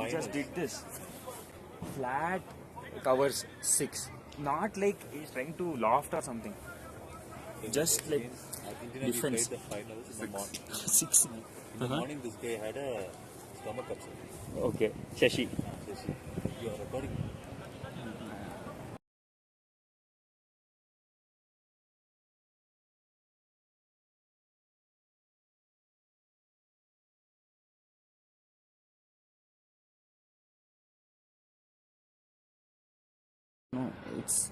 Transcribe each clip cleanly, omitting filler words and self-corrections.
just did this. Flat covers 6. Not like he's trying to loft or something. Just like Argentina, defense. we played the finals in the morning. 6. In the morning, this guy had a stomach upset. Okay. Shashi. You are recording. No, it's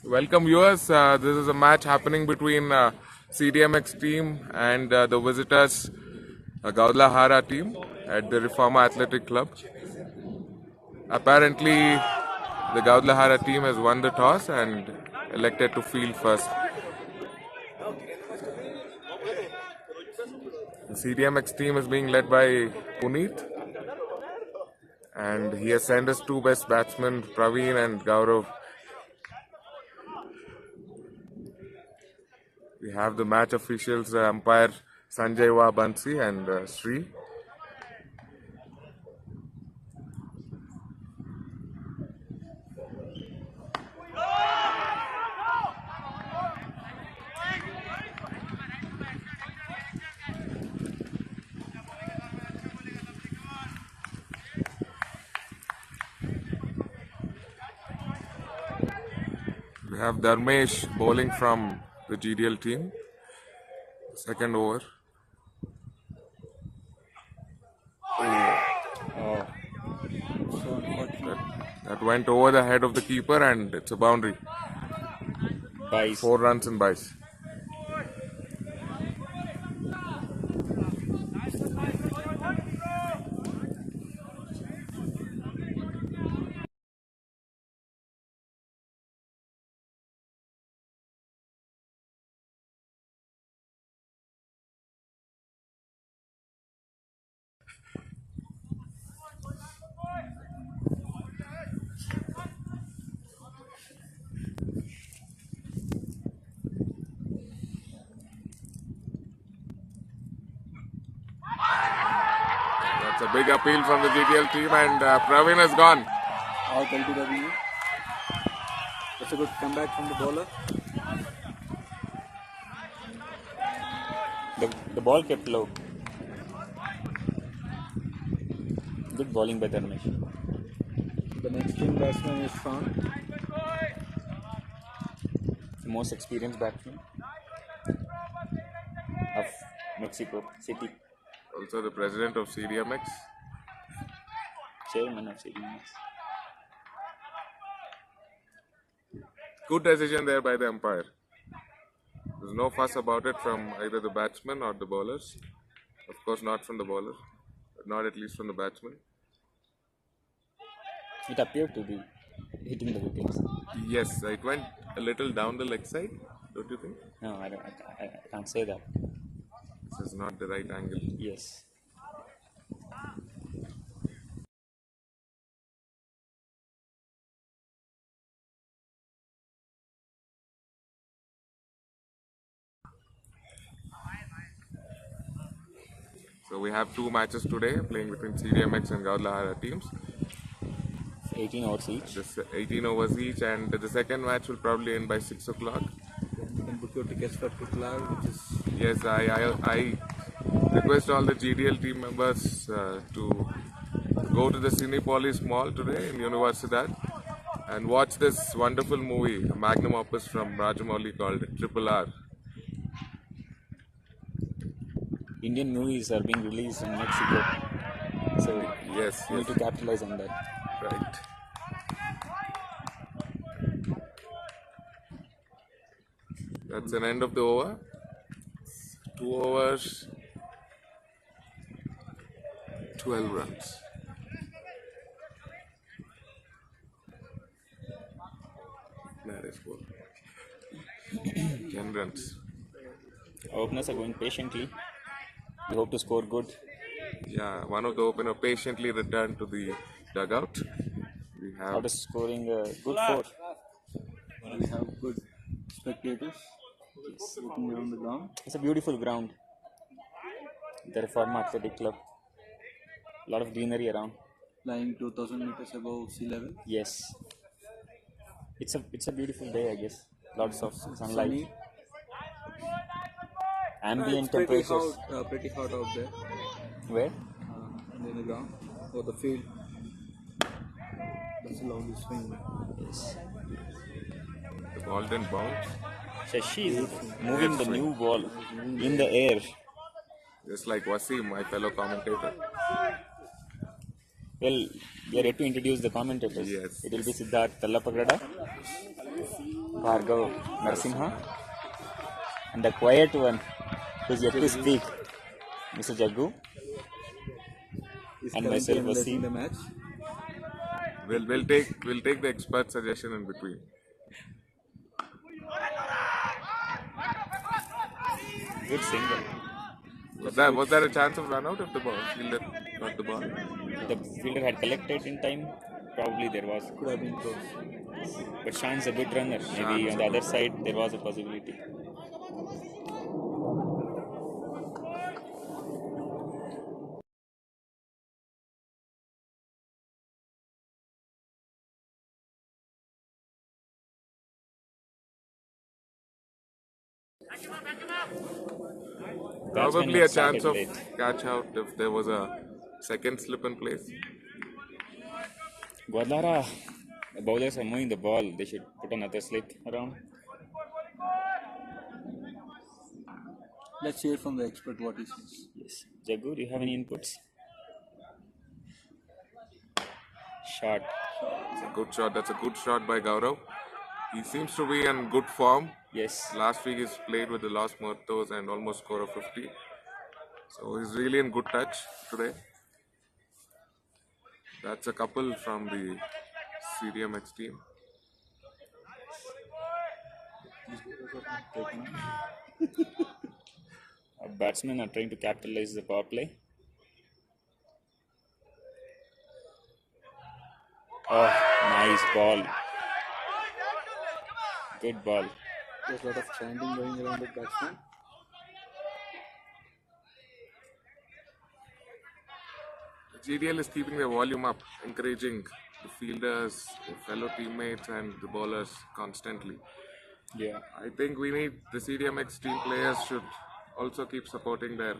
Welcome viewers. This is a match happening between CDMX team and the visitors Gaudalahara team at the Reforma Athletic Club. Apparently, the Gaudalahara team has won the toss and elected to field first. The CDMX team is being led by Puneet, and he has sent his two best batsmen, Praveen and Gaurav. We have the match officials, umpire Sanjay Bansi and Sri. We have Dharmesh bowling from the GDL team. Second over. That went over the head of the keeper and it's a boundary. Bice. 4 runs in Bice. That's a big appeal from the GDL team and Praveen has gone. Out LTW. That's a good comeback from the bowler. The ball kept low. Good bowling by Dharmesh. The next in batsman is Sean. The most experienced batsman of Mexico City. Also the president of CDMX. Chairman of CDMX. Good decision there by the umpire. There's no fuss about it from either the batsman or the bowlers. Of course not from the bowler, but not at least from the batsman. It appeared to be hitting the wickets. Yes, it went a little down the leg side, don't you think? No, I can't say that. This is not the right angle. Yes. So we have 2 matches today playing between CDMX and Gaudalahara teams. 18 overs each. Just 18 overs each, and the second match will probably end by 6 o'clock. You can book your tickets for Tuklar, which is Yes, I request all the GDL team members to go to the Cinepolis Mall today in Universidad and watch this wonderful movie, a magnum opus from Rajamouli called Triple R. Indian movies are being released in Mexico. So Yes, we need yes, to capitalize on that. right. That's an end of the over. 2 overs, 12 runs. That is good. 10 runs. Our openers are going patiently. We hope to score good. Yeah, one of the opener patiently returned to the dugout. We have After scoring a good 4. we have good spectators looking around the ground. It's a beautiful ground. The Reforma Athletic Club. A lot of greenery around. Flying 2000 meters above sea level. Yes. It's a beautiful day, I guess. Lots of sunlight. Sunny. Ambient It's pretty temperatures. pretty hot out there Where? in the ground or the field. That's a lovely swing. Yes. the ball didn't bounce. Shashi is moving the new ball in the air. Just like Wasim, my fellow commentator. Well, we are yet to introduce the commentators. Yes. It will be Siddharth Tallapagrada, Bhargav Narasimha, and the quiet one who is yet to speak, Mr. Jaggu, He's and currently myself, analyzing Wasim. the match. We'll take the expert suggestion in between. Good single. Was there a chance of run out if the ball fielder got the ball? The fielder had collected in time. Probably there was. Could have been close. But Shan's a good runner. Maybe Shan's on the other side there was a possibility. Probably Batsman a started chance of late. catch out if there was a second slip in place. Guadalajara, the bowlers are moving the ball. They should put another slip around. Let's hear from the expert what he says. Yes. Jaggu, do you have any inputs? Shot. It's a good shot. That's a good shot by Gaurav. He seems to be in good form. Yes. Last week he's played with the Los Muertos and almost scored a 50. So he's really in good touch today. That's a couple from the CDMX team. Our batsmen are trying to capitalize the power play. Oh, nice ball. Good ball. There's a lot of chanting going around the batsman. GDL is keeping their volume up, encouraging the fielders, the fellow teammates, and the bowlers constantly. Yeah. I think we need the CDMX team players should also keep supporting their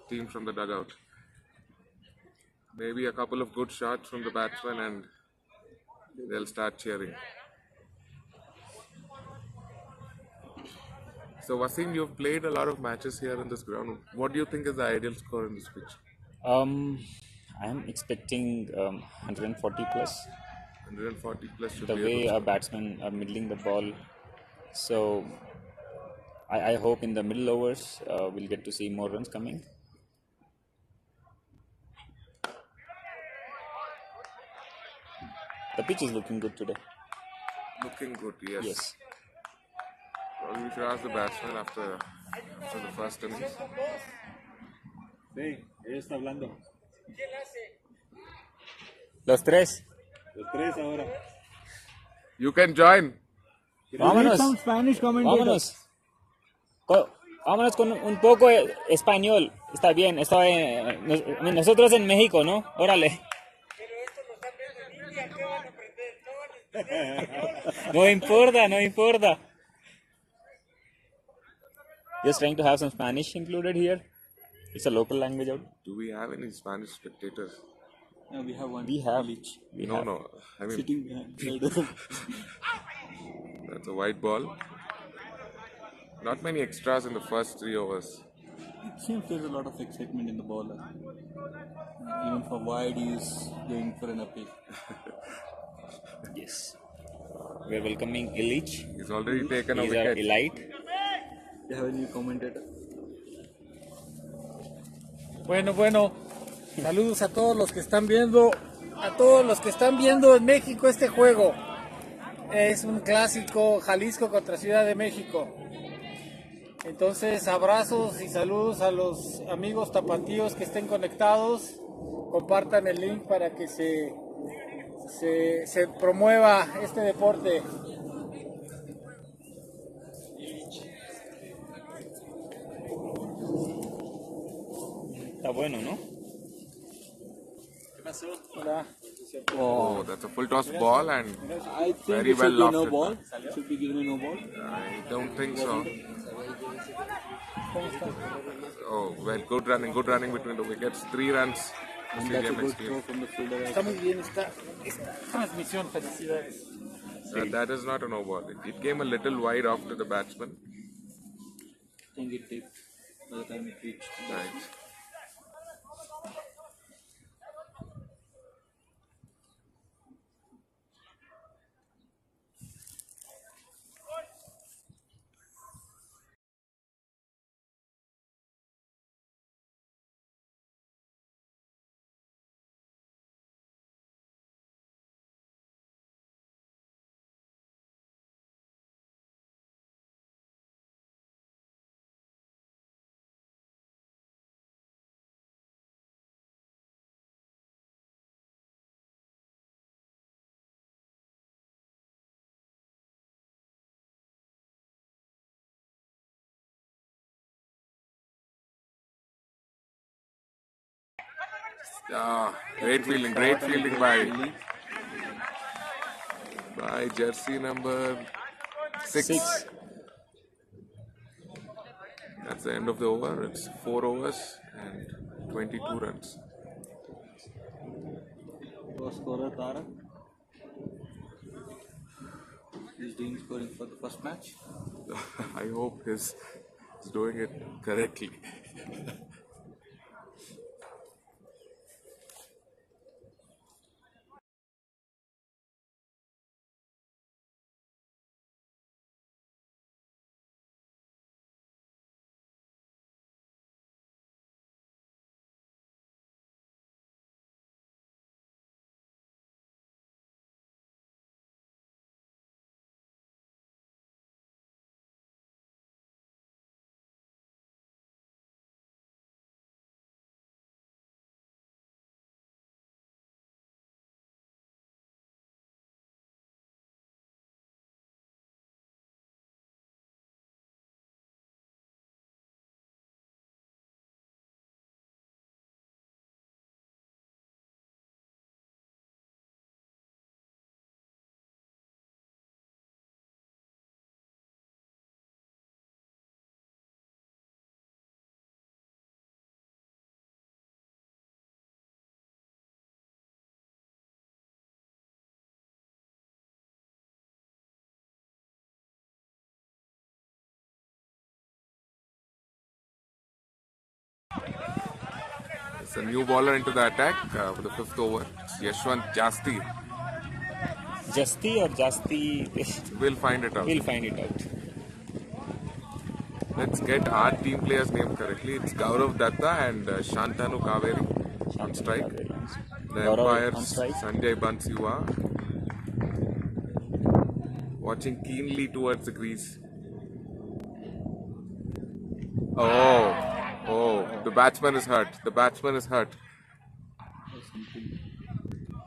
team from the dugout. Maybe a couple of good shots from the batsmen and they'll start cheering. So Wasim, you've played a lot of matches here in this ground. What do you think is the ideal score in this pitch? I'm expecting 140 plus. 140 plus should The be a way good our score. batsmen are middling the ball. So I hope in the middle overs we'll get to see more runs coming. The pitch is looking good today. Looking good, yes. Yes. Probably we should ask the batsman after the first innings. Sí, ella está hablando. Los tres. Los tres ahora. You can join. Vámonos. Some Spanish commentators. Vámonos. Vámonos con un poco español. Está bien. Nosotros en México, ¿no? Órale. No importa, no importa. Just trying to have some Spanish included here. It's a local language out. Do we have any Spanish spectators? No, we have one. We have. No. I mean, Sitting behind. that's a white ball. Not many extras in the first 3 overs. It seems there's a lot of excitement in the bowler. Even for wide, he's going for an appeal. Yes. We are welcoming Illich. He's already taken a He's our wicket. elite. You have a new commentator? Bueno, saludos a todos los que están viendo, en México este juego. Es un clásico, Jalisco contra Ciudad de México. Entonces, abrazos y saludos a los amigos tapatíos que estén conectados. Compartan el link para que se promueva este deporte. Está bueno, ¿no? Hola. Oh, that's a full toss ball and I think very it well should be no lofted. ball. Should be given a no ball. I don't think so. Oh, well, good running between the wickets. 3 runs. The And that's a CDMX good team. throw from the fielder. Está muy bien esta transmisión, felicidades. That is not a no ball. It came a little wide off to the batsman. I think it did by the time it reached. Right. Great fielding by jersey number 6. That's the end of the over. It's 4 overs and 22 runs. Top scorer Tarak. He's doing scoring for the first match. I hope he's doing it correctly. It's a new bowler into the attack for the 5th over. It's Yashwant Jasti. Jasti or Jasti? We'll find it out. We'll find it out. Let's get our team players' name correctly. It's Gaurav Datta and Shantanu Kaveri on strike. The Gaurav on umpires strike. Sanjay Bansiwa watching keenly towards the crease. Oh, the batsman is hurt.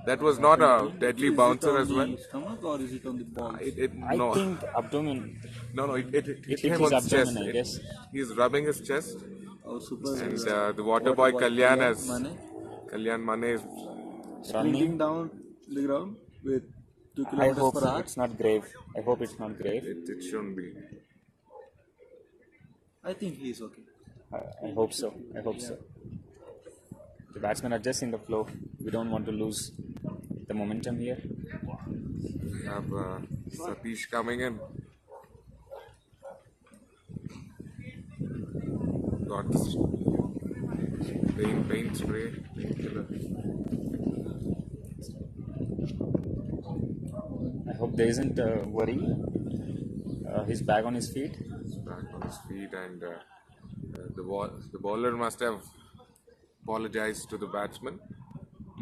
That was not a deadly bouncer as well. Stomach or is it on the ball? No. I think abdomen. No, it hit hit him his on his chest. abdomen, I guess. He's rubbing his chest. Oh, super. And the water boy Kalyan Mane is Sprinting down the ground with 2 I kilometers hope per hour. it's not grave. it shouldn't be. I think he is okay. I hope so. The batsmen are just in the flow. We don't want to lose the momentum here. We have Satish coming in. Got this paint spray, painkiller. I hope there isn't a worry. His bag on his feet. Back on his feet, and the bowler must have apologized to the batsman.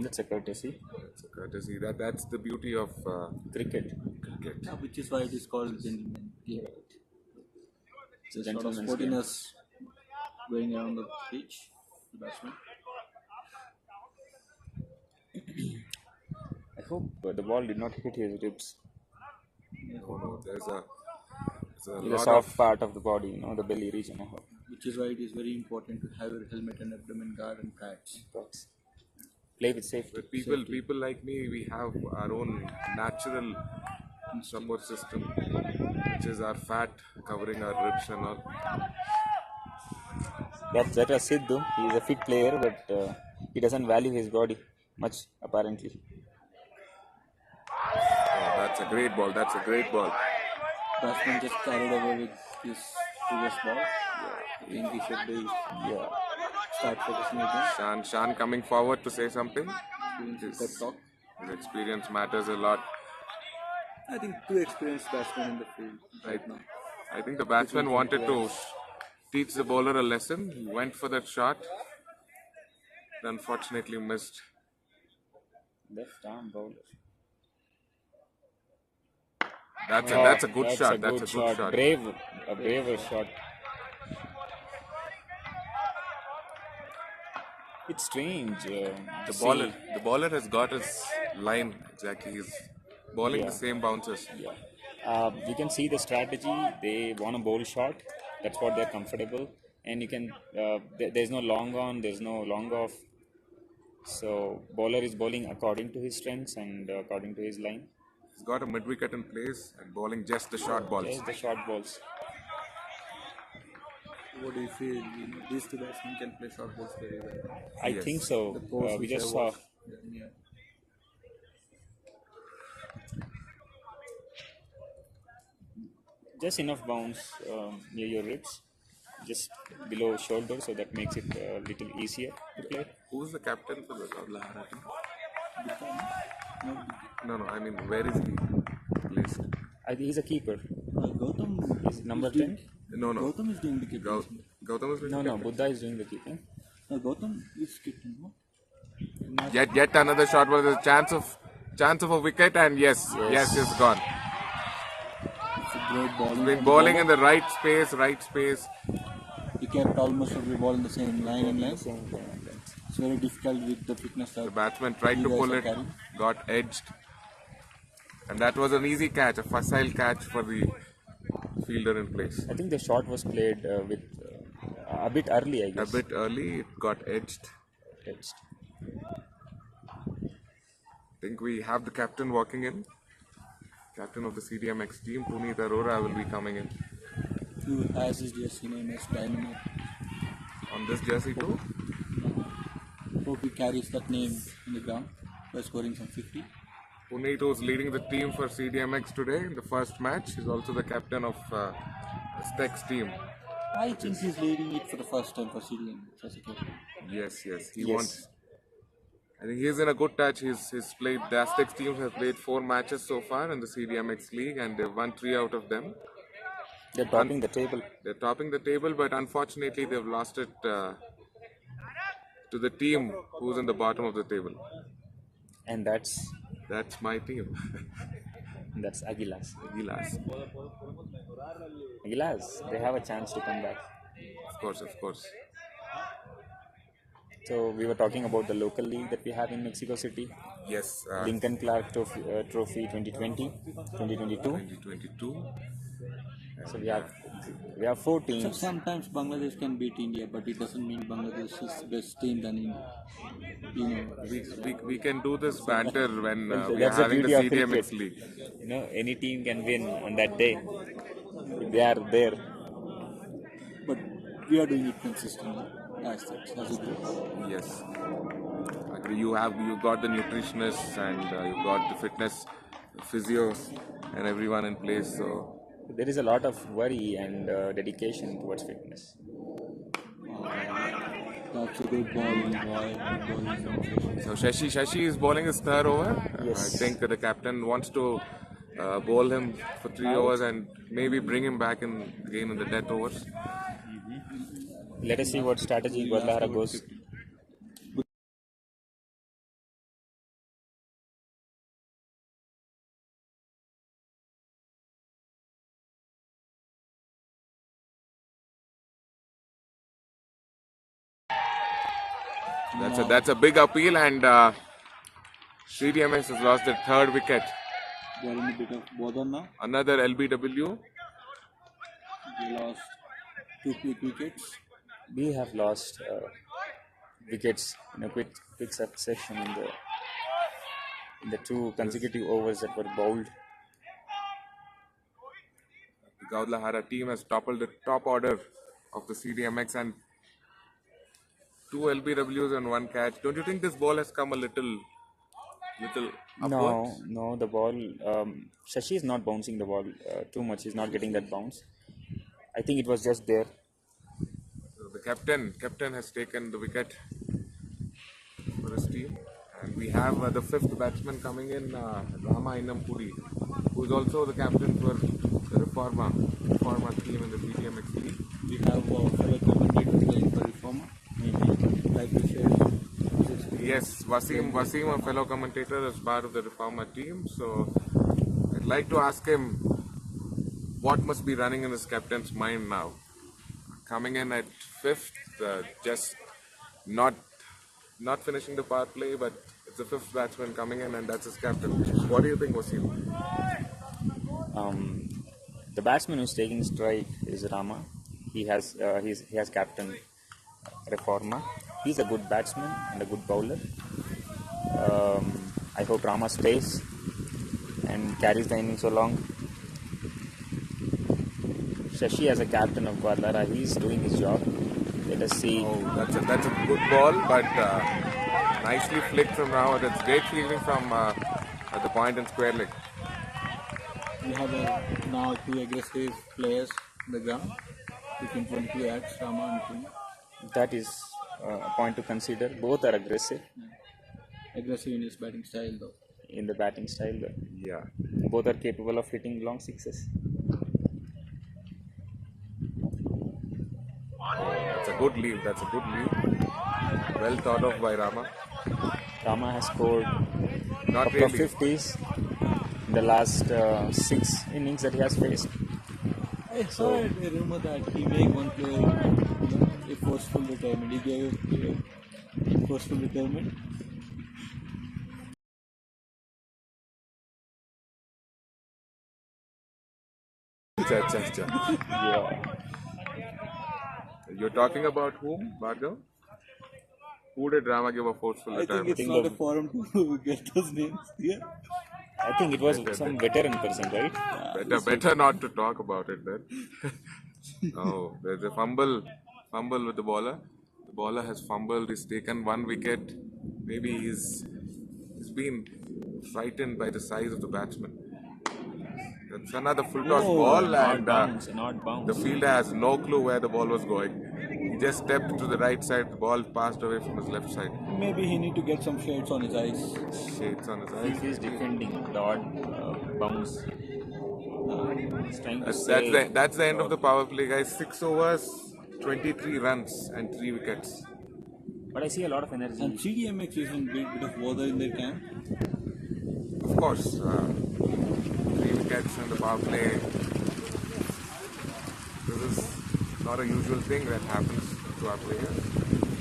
That's a courtesy. It's a courtesy. That's the beauty of Cricket. cricket. Yeah, which is why it is called gentleman. Yeah. It's a Sort of gentleman's game. sportiness going around the pitch. The batsman. I hope the ball did not hit his ribs. No, there's a The lot soft of part of the body, the belly region. Which is why it is very important to have your helmet and abdomen guard and pads. But play with safety. but people like me, we have our own natural support system, which is our fat covering our ribs and all. That was Sidhu. He is a fit player, but he doesn't value his body much, apparently. Oh, that's a great ball. Batsman just carried away with his previous ball. I think he should be start focusing again. Shan coming forward to say something. Pep talk. His experience matters a lot. I think 2 experienced batsmen in the field right now. I think the batsman wanted to teach the bowler a lesson. He went for that shot. Unfortunately missed. Left arm bowler. That's a good shot. That's a good shot. A braver shot. It's strange. The bowler has got his line exactly. He's bowling the same bounces. You can see the strategy. They want a bowl shot. That's what they're comfortable. And you can. There's no long on. There's no long off. So bowler is bowling according to his strengths and according to his line. He's got a mid wicket in place and bowling just the short balls. Just the short balls. What do you feel? These two batsmen can play short balls very well. I Yes. think so. The post We which I just saw watched, yeah. just enough bounce near your ribs, just below shoulder, so that makes it a little easier to play. Who's the captain for the Lahara team? No, No, I mean, where is he placed? I think he's a keeper. Gautam He's number is doing- 10. No. Gautam is doing the keeping. Gautam is No, Buddha is doing the keeping. Gautam is keeping. No? Yet another shot was a chance of a wicket, and yes, it's gone. It's a great ball. Been bowling in the right space. He kept almost every ball in the same line and length. Same thing. It's very difficult with the fitness The that batsman tried you to guys pull are it, carrying. got edged, and that was an easy catch, a facile catch for the fielder in place. I think the shot was played with a bit early, I A guess. bit early, it got edged. Edged. I think we have the captain walking in. Captain of the CDMX team, Puneet Arora, will be coming in Who has his jersey name as Dynamite. on this jersey too. Hope he carries that name in the ground by scoring some 50. Puneet, who's leading the team for CDMX today in the first match, is also the captain of Steck's team. I think he's leading it for the first time for CDM as a captain. Yes, he Yes. wants. I think he's in a good touch. He's played. The Aztecs team has played 4 matches so far in the CDMX league, and they've won 3 out of them. They're topping the table. They're topping the table, but unfortunately they've lost it to the team who's in the bottom of the table. And that's That's my team. Aguilas. Gilas. Aguilas, they have a chance to come back. Of course. So we were talking about the local league that we have in Mexico City. Yes, Lincoln Clark Trophy 2020, 2022. 2022. So we have 4 So teams. sometimes Bangladesh can beat India, but it doesn't mean Bangladesh is best team than India. You know, We can do this banter when we are That's the having the beauty of CDMX cricket. league. You know, any team can win on that day. If they are there. but we are doing it consistently. As a group. Yes. Agree. You got the nutritionists and you got the fitness physios and everyone in place. So There is a lot of worry and dedication towards fitness. That's a good bowling boy. So Shashi is bowling his third over. Yes. I think the captain wants to bowl him for 3 overs and maybe bring him back again in the death overs. Let us see what strategy Guadalajara goes. That's a big appeal, and CDMX has lost their third wicket. They are in a bit of bother now. Another LBW. They lost 2 quick wickets. We have lost wickets in a quick succession in the 2 consecutive overs that were bowled. The Guadalajara team has toppled the top order of the CDMX and 2 LBWs and 1 catch. Don't you think this ball has come a little upwards? No, the ball. Shashi is not bouncing the ball too much. He's not getting that bounce. I think it was just there. So the captain has taken the wicket for his team, and we have the 5th batsman coming in, Rama Inampudi, who is also the captain for the Reforma team in the CDMX league. We have fellow commentator playing for Reforma. Like we said, Yes, Wasim, a fellow commentator, is part of the Reforma team. So I'd like to ask him what must be running in his captain's mind now. Coming in at 5th, just not finishing the power play, but it's the 5th batsman coming in, and that's his captain. What do you think, Wasim? The batsman who's taking strike is Rama. He has captain Reforma. He's a good batsman and a good bowler. I hope Rama stays and carries the innings along. Shashi as a captain of Guadalajara, he's doing his job. Let us see. Oh, that's a good ball, but nicely flicked from Rama. That's great fielding from at the point and square leg. We have now two aggressive players on the ground between 22 acts, Rama and Pune. That is a point to consider. Both are aggressive Aggressive in his batting style though. in the batting style. Yeah. Both are capable of hitting long sixes. That's a good lead. That's a good lead. Well thought of by Rama. Rama has scored a Not couple of really. 50s in the last 6 innings that he has faced. I saw a rumor that he made one player a forceful retirement. He gave a player forceful retirement. Cha. Yeah. You're talking about whom, Bhargav? Who did Rama give a forceful I think retirement? it's not a forum to get those names here. I think it was some veteran person, right? Better not to talk about it then. Oh, there's a fumble with the bowler. The bowler has fumbled. He's taken 1 wicket. Maybe he's been frightened by the size of the batsman. That's another full toss ball, Not and bounce, not the bounce. fielder has no clue where the ball was going. He just stepped to the right side. The ball passed away from his left side. Maybe he need to get some shades on his eyes. Shades on his He eyes. is defending the odd bounce. He's trying to That's say. that's the end of the power play, guys. 6 overs, 23 runs, and 3 wickets. But I see a lot of energy. And CDMX is in a bit of bother in their camp. Of course, 3 wickets in the power play. This is not a usual thing that happens to our players.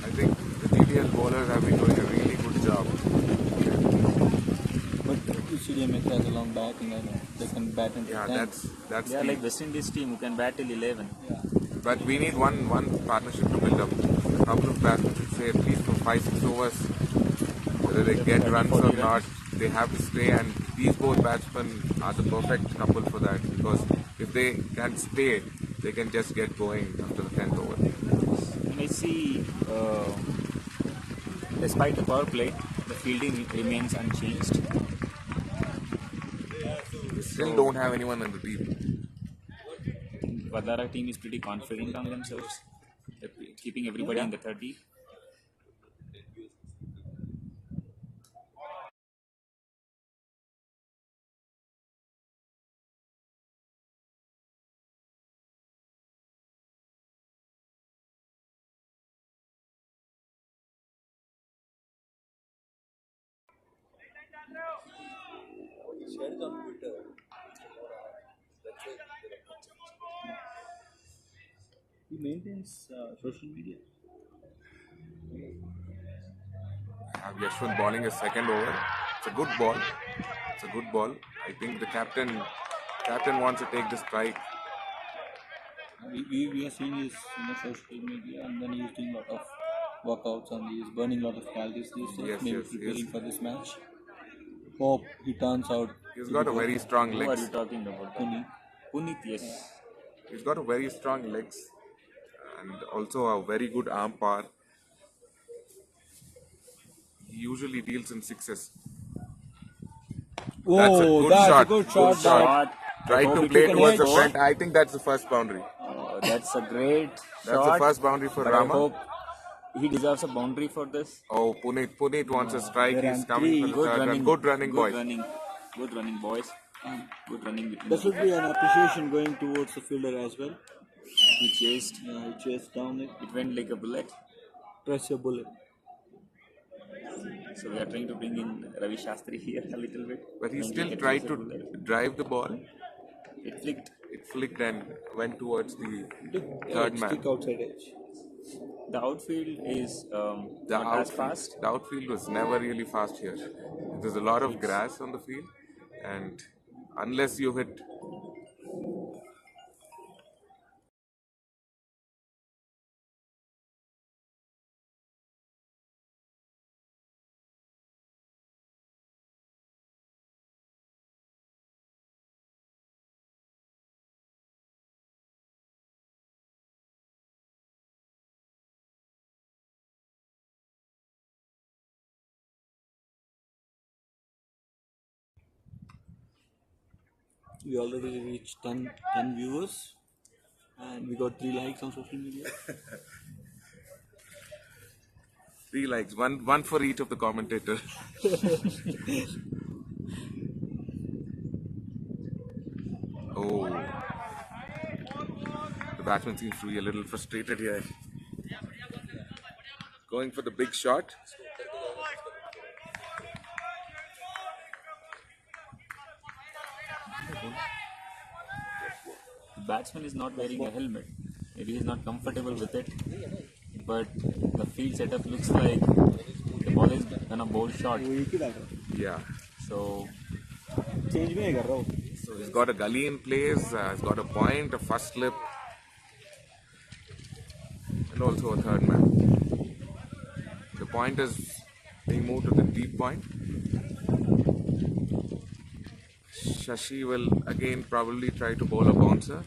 I think the GDL bowlers have been doing a really good job. But CDMX has a long batting, I know. They can bat until Yeah, 10. that's They are the, like West Indies team who can bat till 11. but we need one partnership to build up. A couple of batsmen should say at least for 5-6 overs, whether they get runs or not, they have to stay, and these both batsmen are the perfect couple for that, because if they can stay, they can just get going after the 10th over. And I see, despite the power play, the fielding remains unchanged. We still don't have anyone on the team. Vadara team is pretty confident on themselves. They're keeping everybody in the 30. He maintains social media. Have Yashwant bowling a second over. It's a good ball. It's a good ball. I think the captain wants to take the strike. We have seen his social media, and then he's doing a lot of workouts and he's burning a lot of calories these days, Yes, maybe yes, preparing yes. for this match. Hope he turns out. He's got a very strong Who are legs. you talking about? Pune. Punit, yes. He's got a very strong legs and also a very good arm power. He usually deals in sixes. That's a good shot. A good shot. Shot. Tried I to hope play it towards the goes. front. I think that's the first boundary. That's a great That's shot. the first boundary for But I Rama. hope he deserves a boundary for this. Oh, Punit wants a strike. There He's are coming for the Good third running. run. Good running, boys. Good running, boys. Good running between There should be an appreciation going towards the fielder as well. He chased. Yeah, he chased down it. It went like a bullet. Press your bullet. So we are trying to bring in Ravi Shastri here a little bit. But he Trying still get tried closer to bullet. drive the ball. It flicked. It flicked and went towards the third man. Stick outside edge. The outfield is The not as fast. The outfield was never really fast here. There's a lot of grass on the field, and unless you hit We already reached 10 viewers and we got 3 likes on social media. 3 likes, one for each of the commentators. Oh, the batsman seems to be a little frustrated here. Going for the big shot. The batsman is not wearing a helmet. Maybe he's not comfortable with it. But the field setup looks like the ball is gonna bowl short. Yeah. So So he's got a gully in place, he's got a point, a first slip, and also a third man. The point is being moved to the deep point. Shashi will again probably try to bowl a bouncer.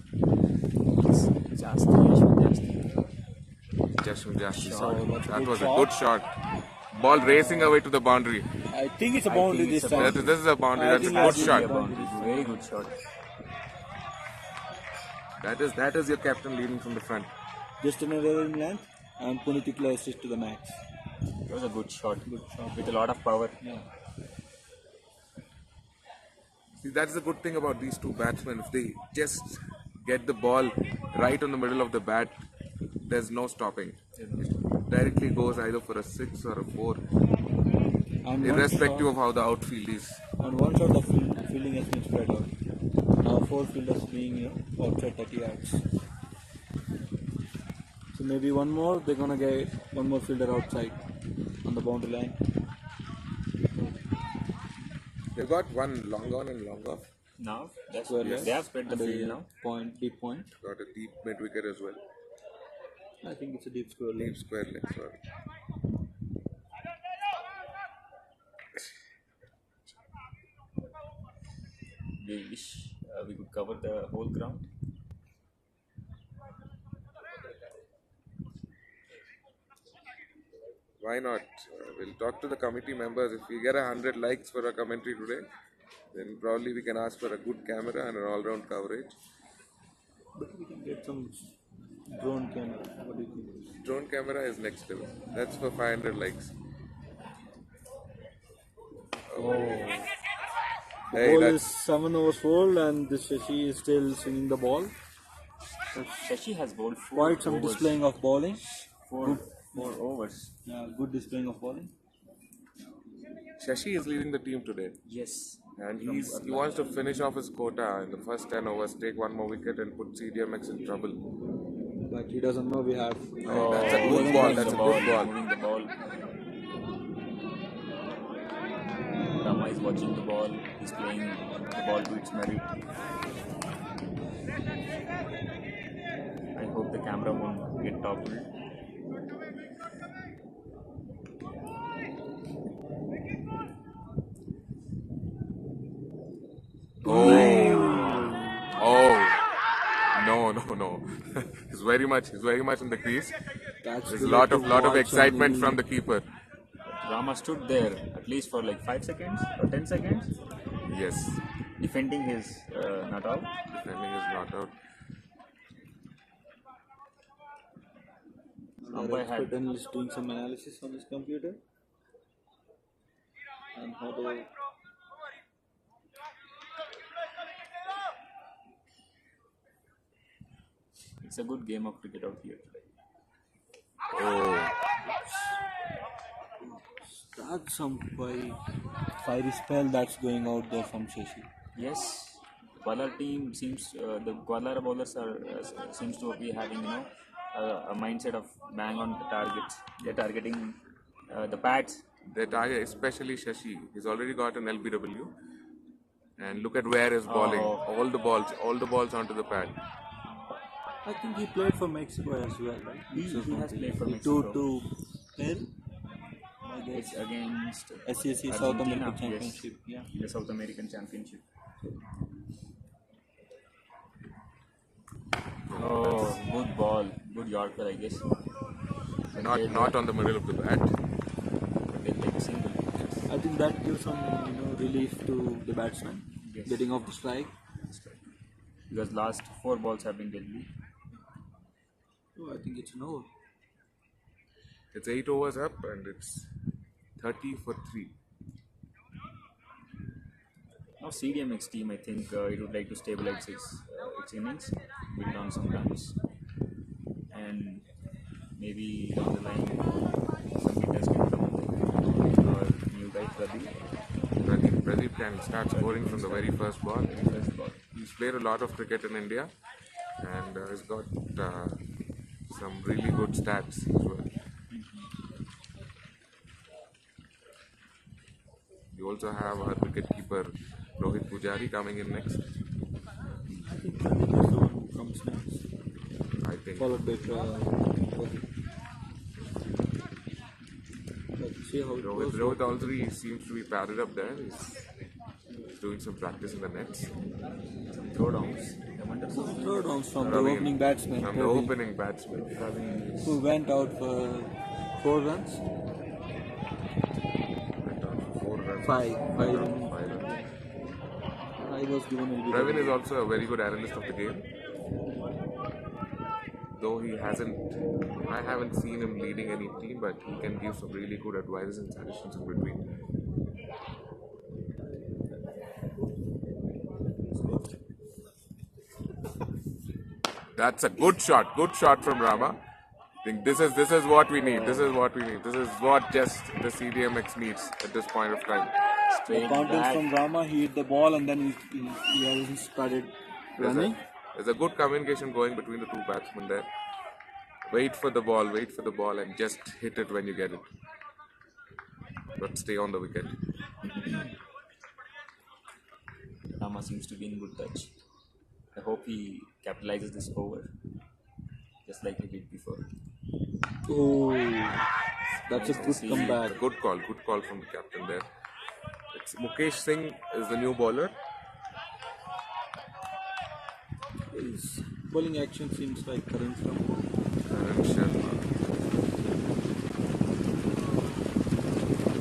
That was a good shot. Ball racing away to the boundary. I think it's a boundary this time. This is a boundary. That's a good shot. Very good shot. That is your captain leading from the front. Just another in length and Punitikla assist to the max. It was a good shot. With a lot of power. Yeah. See, that's the good thing about these two batsmen. If they just get the ball right on the middle of the bat, there's no stopping. It directly goes either for a 6 or a 4, And irrespective of how the outfield is. on one shot of fielding has been spread out. Now 4 fielders being outside 30 yards. So maybe one more, they're gonna get one more fielder outside on the boundary line. They've got one long on and long off. Now, that's Square they have spread the and field now. deep point. Got a deep mid wicket as well. I think it's a deep square leg. Deep square leg, sorry. We wish we could cover the whole ground. Why not? We'll talk to the committee members. If we get 100 likes for our commentary today, then probably we can ask for a good camera and an all-round coverage. But we can get some drone camera. What do you think? Drone camera is next level. That's for 500 likes. Hey, Ball that's is 7 overs full and this Shashi is still swinging the ball. Shashi has bowled 4 Quite some overs. displaying of bowling. 4 overs. Yeah, good displaying of bowling. Shashi is leading the team today. Yes. And he wants to finish off his quota in the first 10 overs, take one more wicket and put CDMX in trouble. But he doesn't know we have. That's a good ball, that's a good ball. Moving the ball. Rama is watching the ball. He's playing the ball to its merit. I hope the camera won't get toppled. No. He's very much in the crease. That's There's a lot of excitement from the keeper. Rama stood there at least for like 5 seconds or 10 seconds, Yes, defending his not out. defending is not out. Our expert analyst doing some analysis on his computer. And how they. It's a good game of cricket out here today. Oh, That's some fiery spell that's going out there from Shashi. Yes, Gwalior team seems the Gwalior bowlers are seems to be having a mindset of bang on the targets. They're targeting the pads. they target, especially Shashi. He's already got an LBW. And look at where he's bowling. All the balls onto the pad. I think he played for Mexico as well, right? He has played for Mexico. 2-10. I It's guess. against SCC South Argentina, American yes. Championship. Yeah. The South American Championship. Oh, good ball, good Yorker, I guess. Not on the middle of the bat. But they played a single. I think that gives some relief to the batsman, Yes. getting off the strike. because last 4 balls have been deadly. Oh, I think it's an over. It's 8 overs up and it's 30 for 3. Now CDMX team, I think it would like to stabilize its innings, build on some runs, and maybe down the line some hitters can come or new guy Pradeep can start scoring from the very first ball. First ball. He's played a lot of cricket in India and he's got some really good stats as well. You also have our wicket keeper Rohit Pujari coming in next. I think Pradeep is the one who comes next, I think followed by Let's see how it goes. Rohit already seems to be padded up there. He's doing some practice in the nets. Some throwdowns. I wonder Third downs from the Ravi- opening batsman, From the Ravi, opening batsman. who went out for 4 runs. Went on for 4 runs. Five. Five runs. I was given a little Pravin is also a very good analyst of the game. Though I haven't seen him leading any team, but he can give some really good advice and suggestions in between. That's a good shot from Rama. I think this is what we need. This is what just the CDMX needs at this point of time. The straight confidence back. from Rama, he hit the ball and then he hasn't started running. There's a good communication going between the two batsmen there. Wait for the ball and just hit it when you get it. But stay on the wicket. Rama seems to be in good touch. I hope he capitalizes this over, just like he did before. Oh, that's a Nice to good see. comeback. Good call from the captain there. It's Mukesh Singh is the new bowler. His bowling action seems like Karan Sharma. Karan Sharma.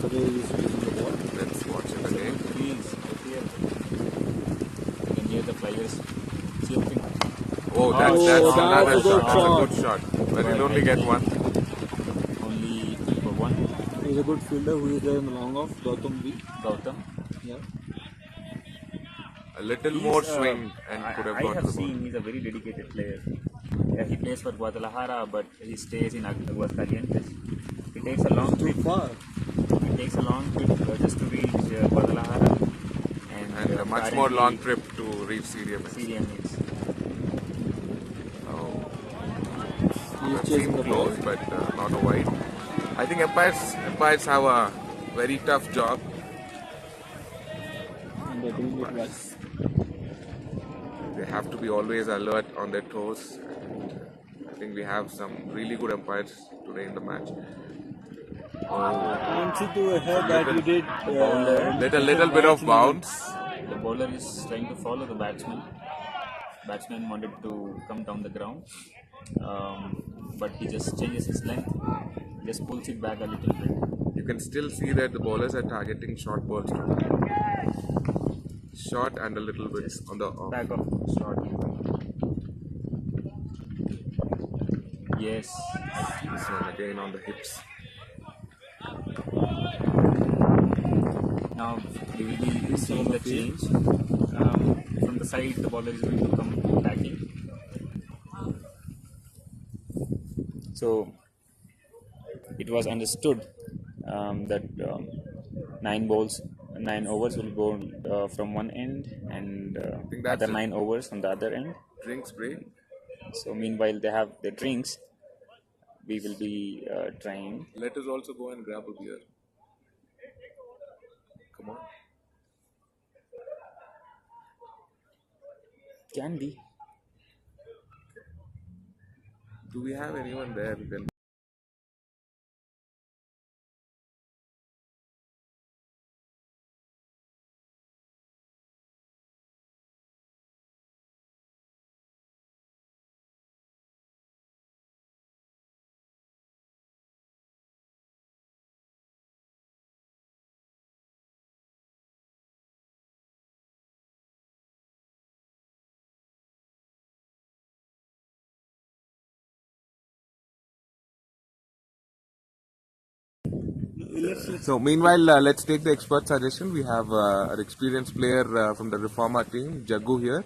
The way he's using the ball. Let's watch it again. Please, here. You can hear the players chirping. Oh, that's that's another a good shot. That's a good shot. But he'll only get one. Only for one. He's a good fielder who is there in the long off, Gautam V. Gautam. Yeah. A little He's, more swing and I could have I got have the ball. seen he's a very dedicated player. He plays for Guadalajara, but he stays in Aguascalientes. He takes a long Too trip. far. He takes a long trip just to reach Guadalajara And a much more long trip to reach CDMX. CDMX. He's That chasing seemed the ball. close, but not a wide. I think umpires have a very tough job. And they're doing it well. They have to be always alert on their toes. And I think we have some really good umpires today in the match. And see to ahead that you did. Little bit of bounce. The bowler is trying to follow the batsman. Batsman wanted to come down the ground, but he just changes his length, just pulls it back a little bit. You can still see that the bowlers are targeting short balls today. Short and a little bit on the off. Back of shot. Yes. This one again on the hips. Now we will be seeing the change. From the side, the bowler is going to come attacking. So it was understood that 9 overs will go from one end, and think that's other it. 9 overs from the other end. Drinks break. So meanwhile they have their drinks, we will be trying. Let us also go and grab a beer. Come on. Can be. Do we have anyone there who can So meanwhile, let's take the expert suggestion. We have an experienced player from the Reforma team, Jagu here.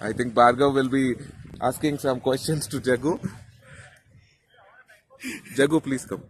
I think Bhargav will be asking some questions to Jagu. Jagu, please come.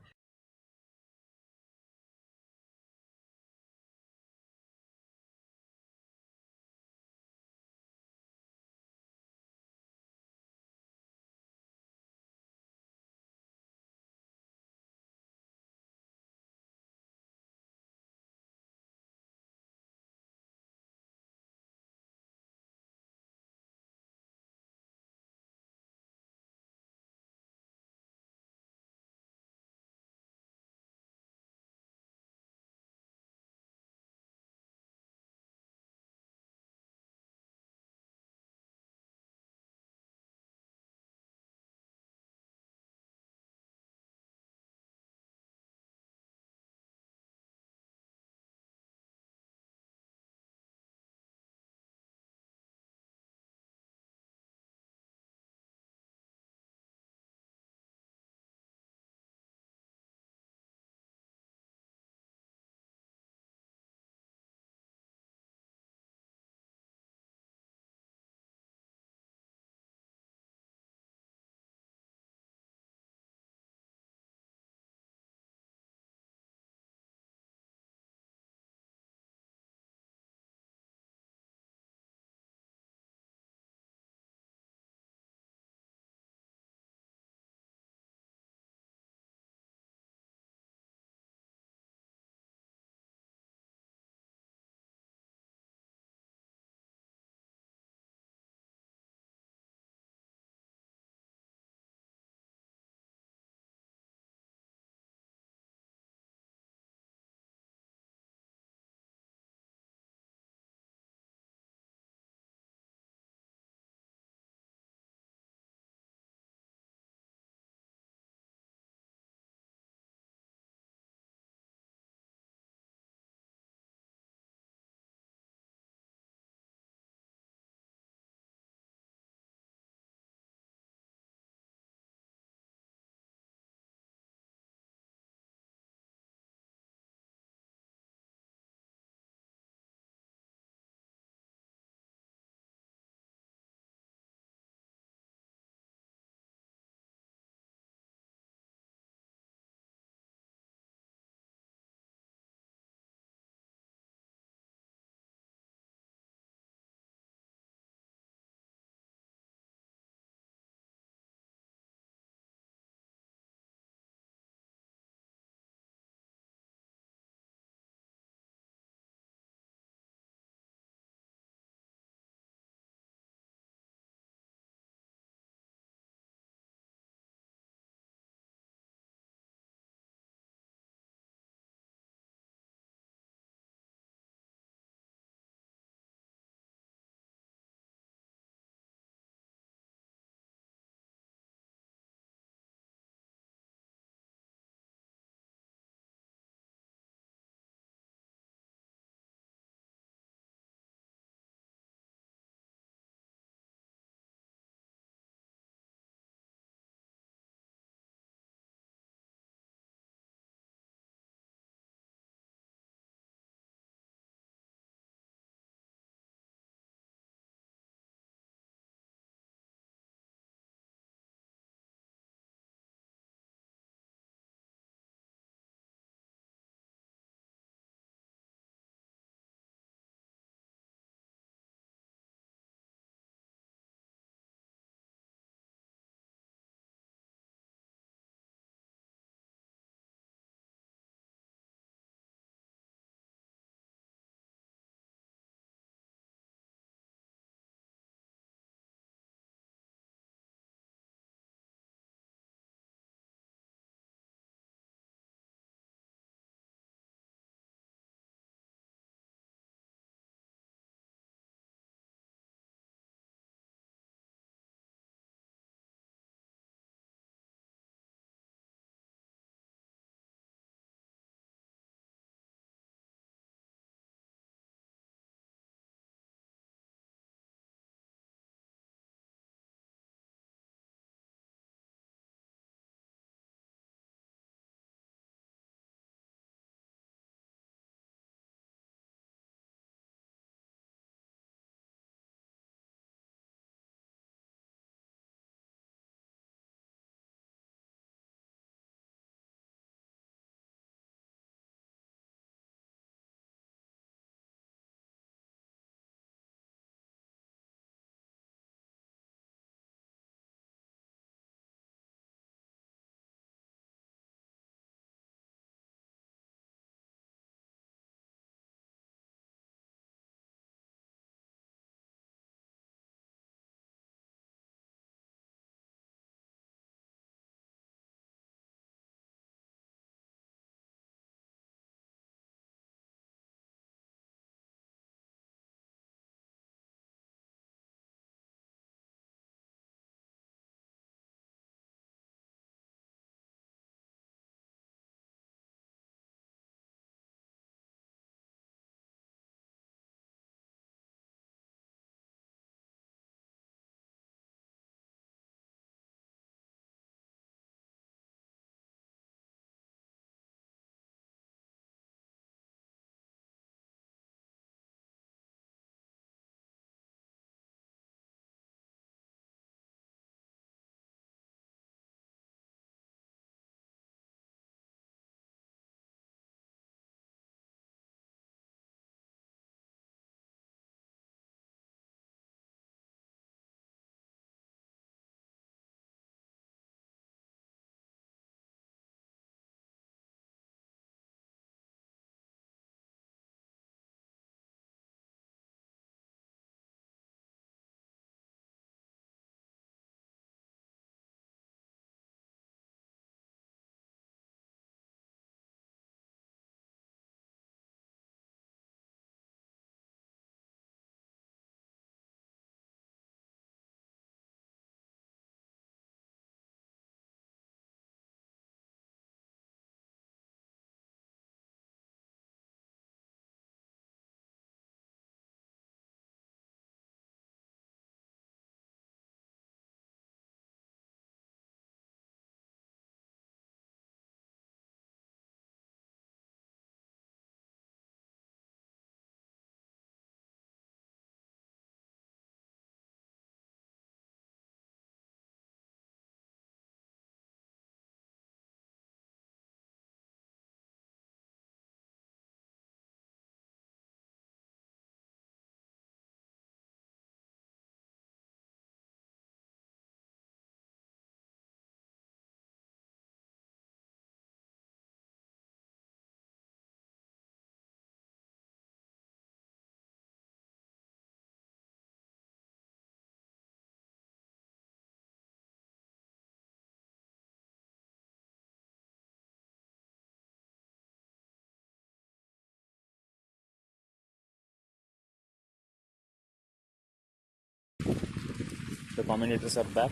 The commentators are back.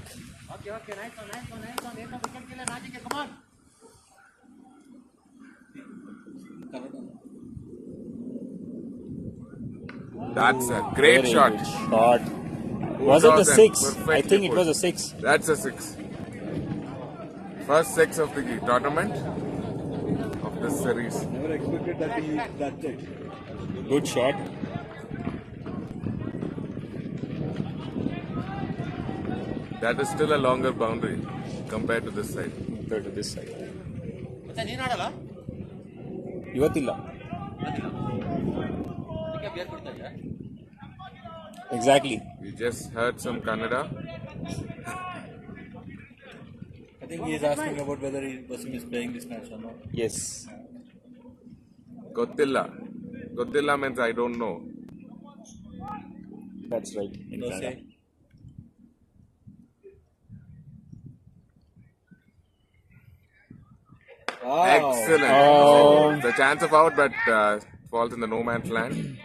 That's a great Very shot. good shot. Was it a Bulldoze and 6? I perfectly think it put. was a 6. That's a 6. First 6 of the tournament of this series. Never expected that he that it. Good shot. That is still a longer boundary compared to this side. Compared to this side. ಇವತ್ತಿಲ್ಲ Exactly. We just heard some Kannada. I think he is asking about whether Wasim is playing this match or not. Yes. Gottilla. Gottilla means I don't know. That's right. In No Kannada. say. Wow. Excellent. Oh. The chance of out, but falls in the no man's land.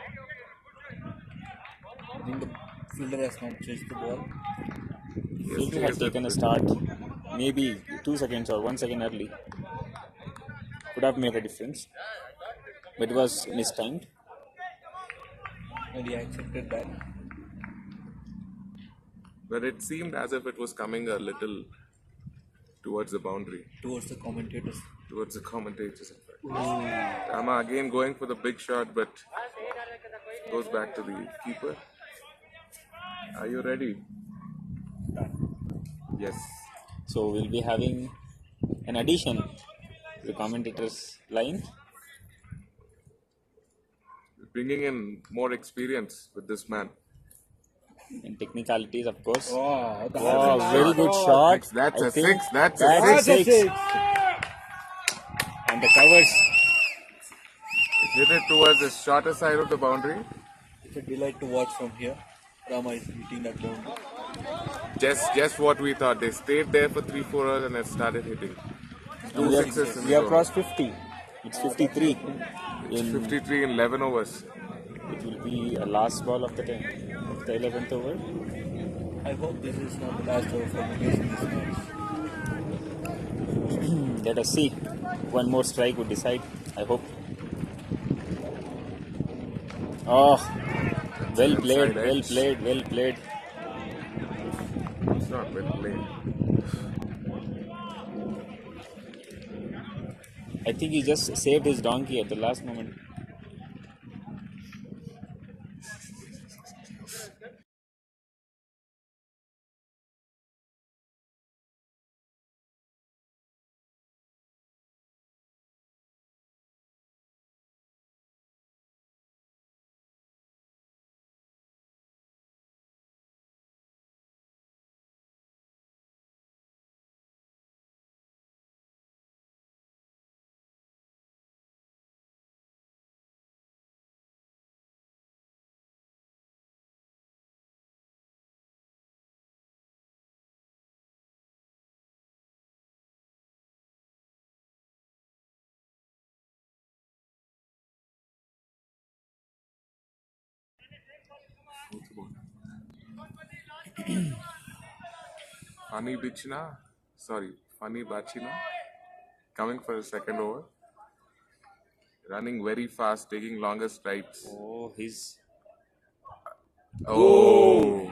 I think the fielder has not chased the ball. Fielder had taken a start maybe 2 seconds or 1 second early. Could have made a difference. But it was mistimed. And he accepted that. But it seemed as if it was coming a little towards the boundary, Towards the commentators. towards the commentators. In fact. Rama again going for the big shot, but goes back to the keeper. Are you ready? Yes. So we'll be having an addition to the commentators line. Bringing in more experience with this man. And technicalities, of course. Wow, Wow, very good shot. That's I a think 6. That's a that's 6. a 6. And the covers. Hit it towards the shorter side of the boundary. it's a delight to watch from here. Rama is hitting that boundary. Just what we thought. They stayed there for 3-4 hours and then started hitting. Two We sixes in have, we the have over. crossed 50. It's 53. In 53 in 11 overs. it will be a last ball of the 11th over. I hope this is not the last over for Mukesh in this match. Let us see. One more strike would decide. I hope. Oh, well played, Inside well edge. played, well played. It's not well played. I think he just saved his donkey at the last moment. Funny Bachina coming for a second over. Running very fast, taking longer strides. Oh, his. Oh,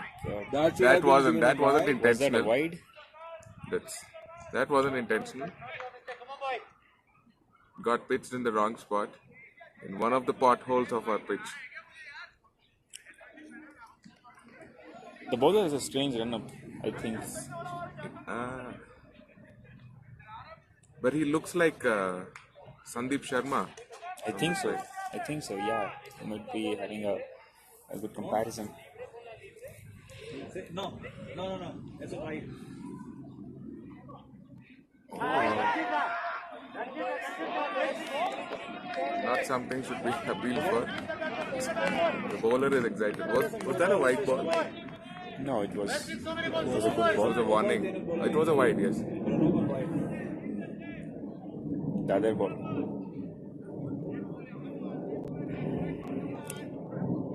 That that wasn't Was that a intentional. wide? That wasn't intentional. Got pitched in the wrong spot in one of the potholes of our pitch. The bowler is a strange run-up, I think. Ah. But he looks like Sandeep Sharma. I think so. I think so, yeah. He might be having a good comparison. No. That's a wide. Not something should be appealed for. The bowler is excited. Was that a white ball? No, it was a good It ball. was a warning. It was a wide, yes. The other ball.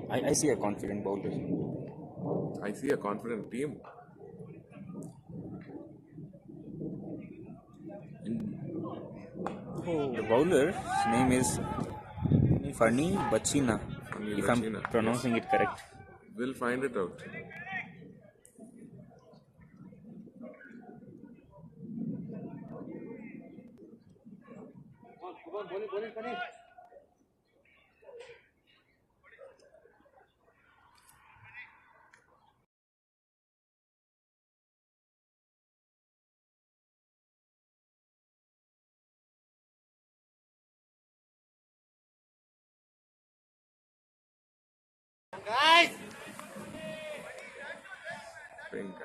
I see a confident bowler. I see a confident team. The bowler's name is Fani Bachina, Anil if I'm Rachina, pronouncing it correct. We'll find it out.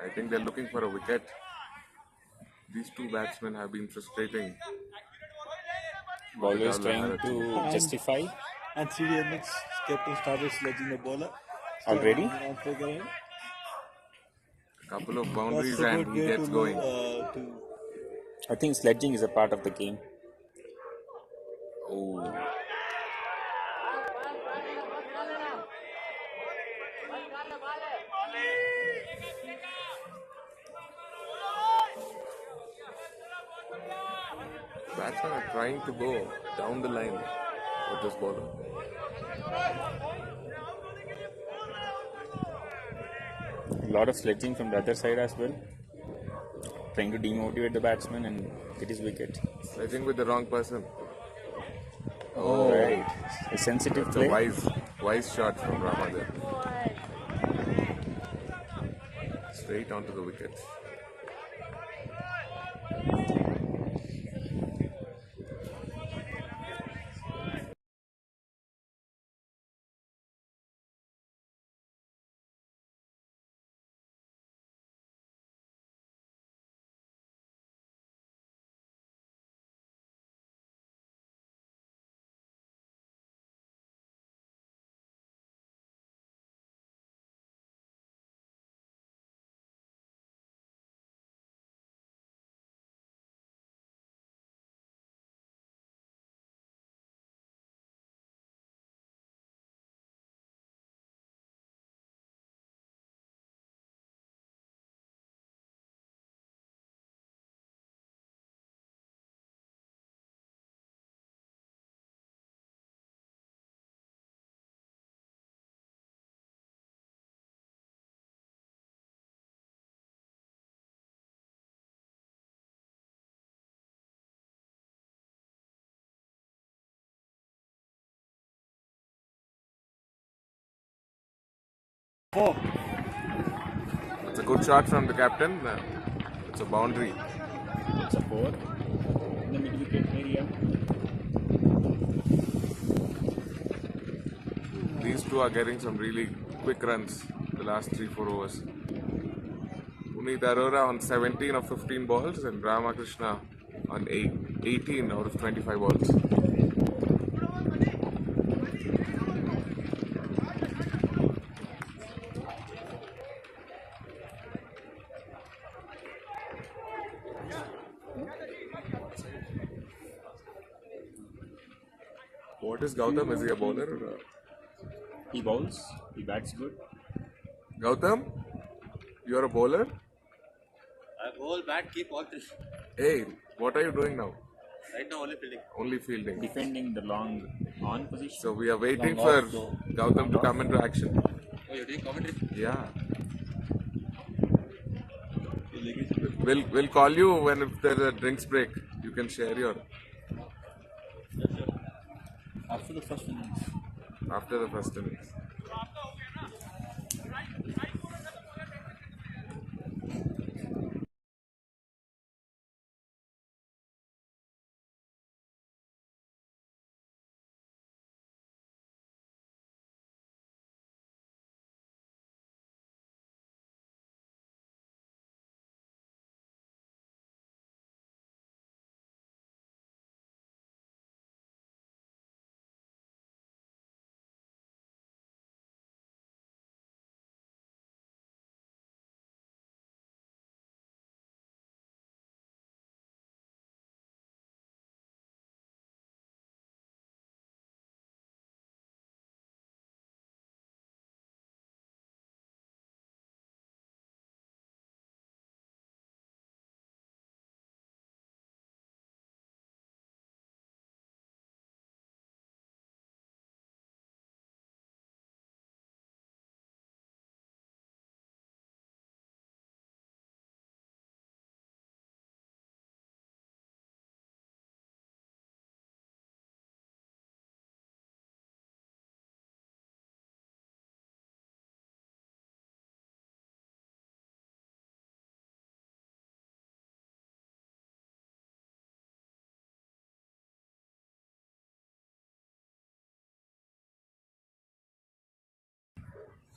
I think they're looking for a wicket. These two batsmen have been frustrating. Bowler is Bajaj trying Bharat. to justify And CDMX captain started sledging the bowler. already. A couple of That's boundaries a and good he way gets to going. I think sledging is a part of the game. Oh, batsmen are trying to go down the line with this bowler. A lot of sledging from the other side as well, trying to demotivate the batsman and get his wicket. I think with the wrong person. Oh, right. A sensitive It's play. a wise shot from Rama there. Straight onto the wicket. It's a good shot from the captain. It's a boundary. It's a 4 in the mid wicket area. These two are getting some really quick runs the last 3-4 overs. Puneet Arora on 17 of 15 balls and Ramakrishna on 18 out of 25 balls. What is Gautam? Is he a bowler? He bowls, he bats good. Gautam, you're a bowler? I bowl, bat, keep all this. Hey, what are you doing now? Right now only fielding. Only fielding. Defending the long on position. So we are waiting Long for off, though. Gautam to come into action. Oh, you're doing commentary? Yeah. We'll call you when if there's a drinks break. You can share your After the first innings. after the first innings.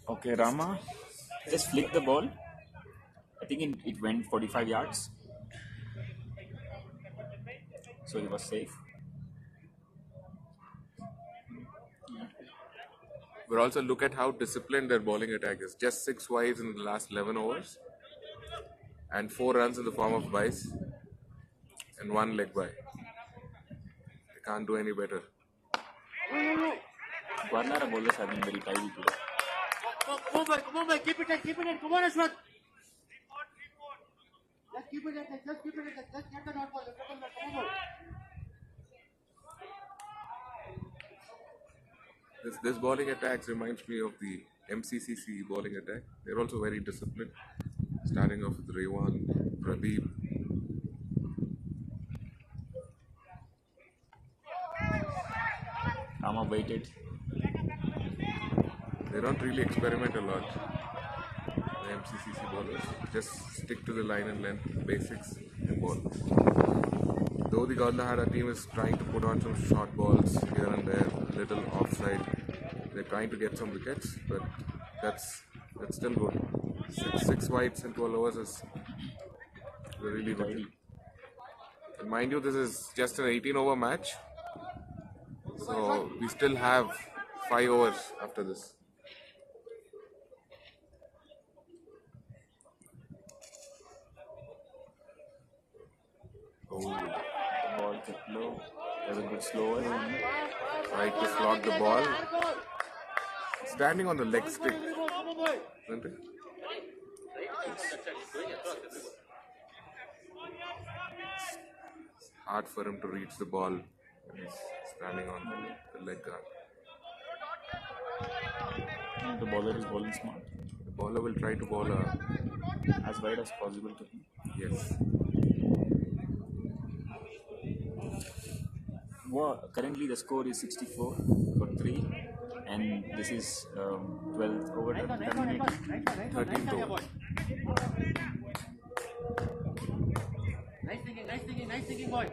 Okay, Rama just flicked the ball. I think it went 45 yards. So he was safe. But also look at how disciplined their bowling attack is. Just 6 wides in the last 11 overs. And 4 runs in the form of byes. And 1 leg by. They can't do any better. Guadalajara bowlers have been very tidy today. Come on, boy, keep it in, come on, Ashwat. Just keep it in, just get the not ball, come on, boy. This bowling attack reminds me of the MCCC bowling attack. They're also very disciplined. Starting off with Rewan, Pradeep. Rama waited. They don't really experiment a lot. The MCCC bowlers just stick to the line and length, basics, and ball. Though the Guadalajara team is trying to put on some short balls here and there, little offside, they're trying to get some wickets, but that's still good. Six wides in 12 overs is really good. And mind you, this is just an 18-over match, so we still have 5 overs after this. Oh, the ball kept low. A little bit slower. Tried to slog the ball. Standing on the leg stick. Isn't it? It's hard for him to reach the ball when he's standing on the leg guard. The bowler is bowling smart. The bowler will try to bowl As wide as possible to him. yes. Currently the score is 64 for 3 and this is 12th over terminating. 13th over. Nice thinking, boy.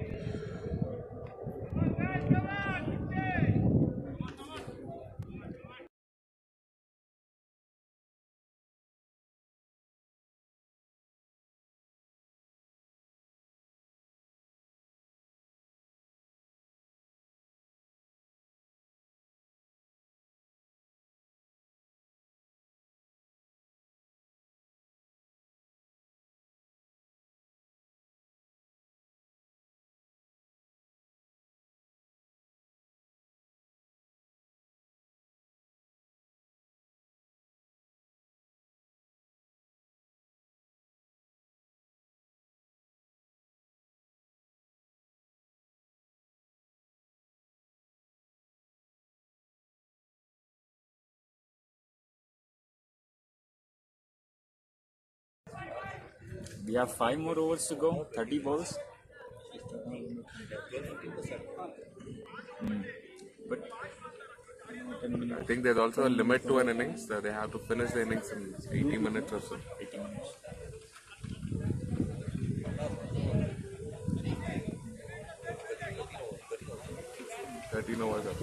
We have 5 more overs to go, 30 balls. But I think there's also a limit to an innings. That they have to finish the innings in 80 minutes or so. 80 minutes. Thirteen overs up.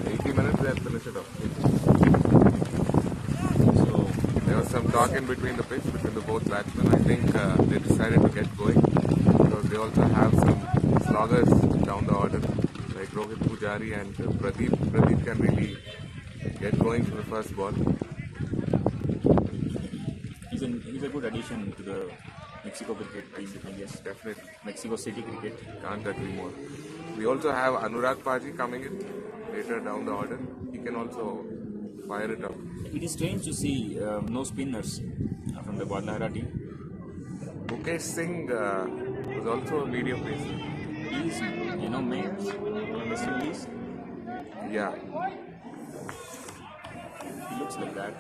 80 minutes, they'll finish it off. So there was some talk in between the pitch between the both batsmen. I think they decided to get going because they also have some sloggers down the order like Rohit Pujari and Pradeep. Pradeep can really get going from the first ball. He's a good addition to the Mexico cricket team, I guess. Definitely. Mexico City cricket. Can't agree more. We also have Anurag Paji coming in later down the order. He can also fire it up. It is strange to see no spinners from the Guadalajara team. Mukesh Singh was also a medium pacer. He's, males in West Indies. Yeah. He looks like that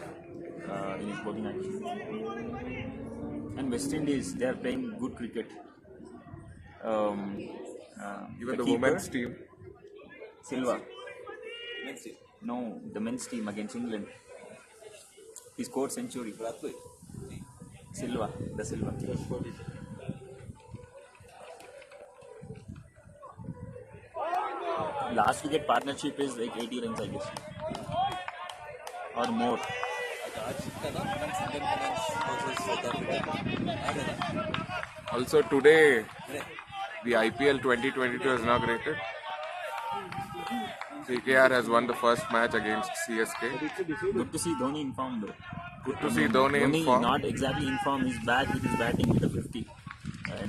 in his bowling action. And West Indies, they are playing good cricket. Even the keeper, women's team. Silva. No, the men's team against England. He scored century. Silva, the Silva. last wicket partnership is like 80 runs, I guess, or more. Also today, the IPL 2022 is inaugurated. KKR has won the first match against CSK. Good to see Dhoni in form though. Good to see Dhoni in form. Not exactly in form. He's back with his batting with the 50. A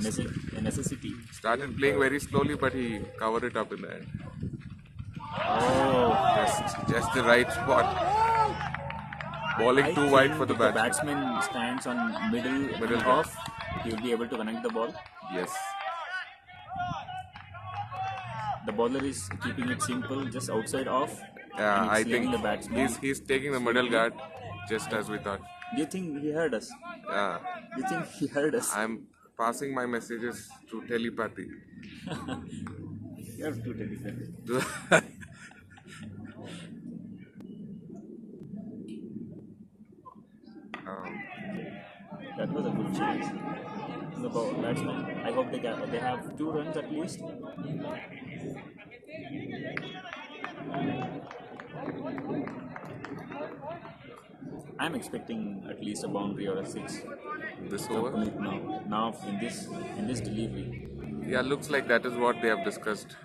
necessity. Started playing very slowly, but he covered it up in the end. Oh, Just the right spot. Bowling I too wide for think the if the batsman. batsman stands on middle off, he will be able to connect the ball. Yes. The bowler is keeping it simple, just outside off. Yeah, and I it's leaving think the batsman. he's taking the middle guard, just as we thought. Do you think he heard us? Yeah. Do you think he heard us? I'm passing my messages through telepathy. You have to tell it. That was a good chance. The batsman, I hope they have 2 runs at least. I'm expecting at least a boundary or a 6. This over? Now in this delivery. Yeah, looks like that is what they have discussed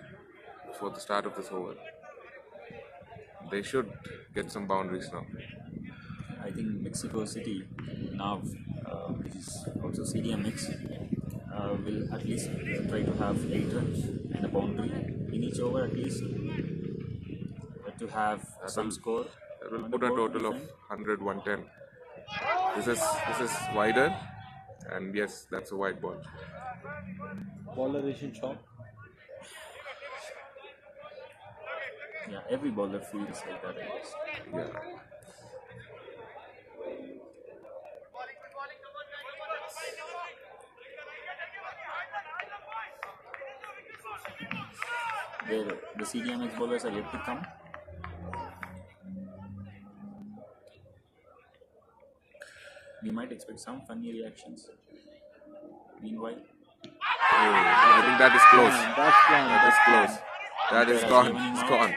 for the start of this over. They should get some boundaries now. I think Mexico City now, which is also CDMX, will at least try to have 8 runs and a boundary in each over at least to have some score. That will on put the a board, total of defend. 100, 110. This is wider, and yes, that's a wide ball. Polarization shock. Yeah, every bowler feels like that, I guess. Yeah. The CDMX bowlers are yet to come. We might expect some funny reactions. Meanwhile, I think that is close. That's plan. That is close. That is gone. It's gone.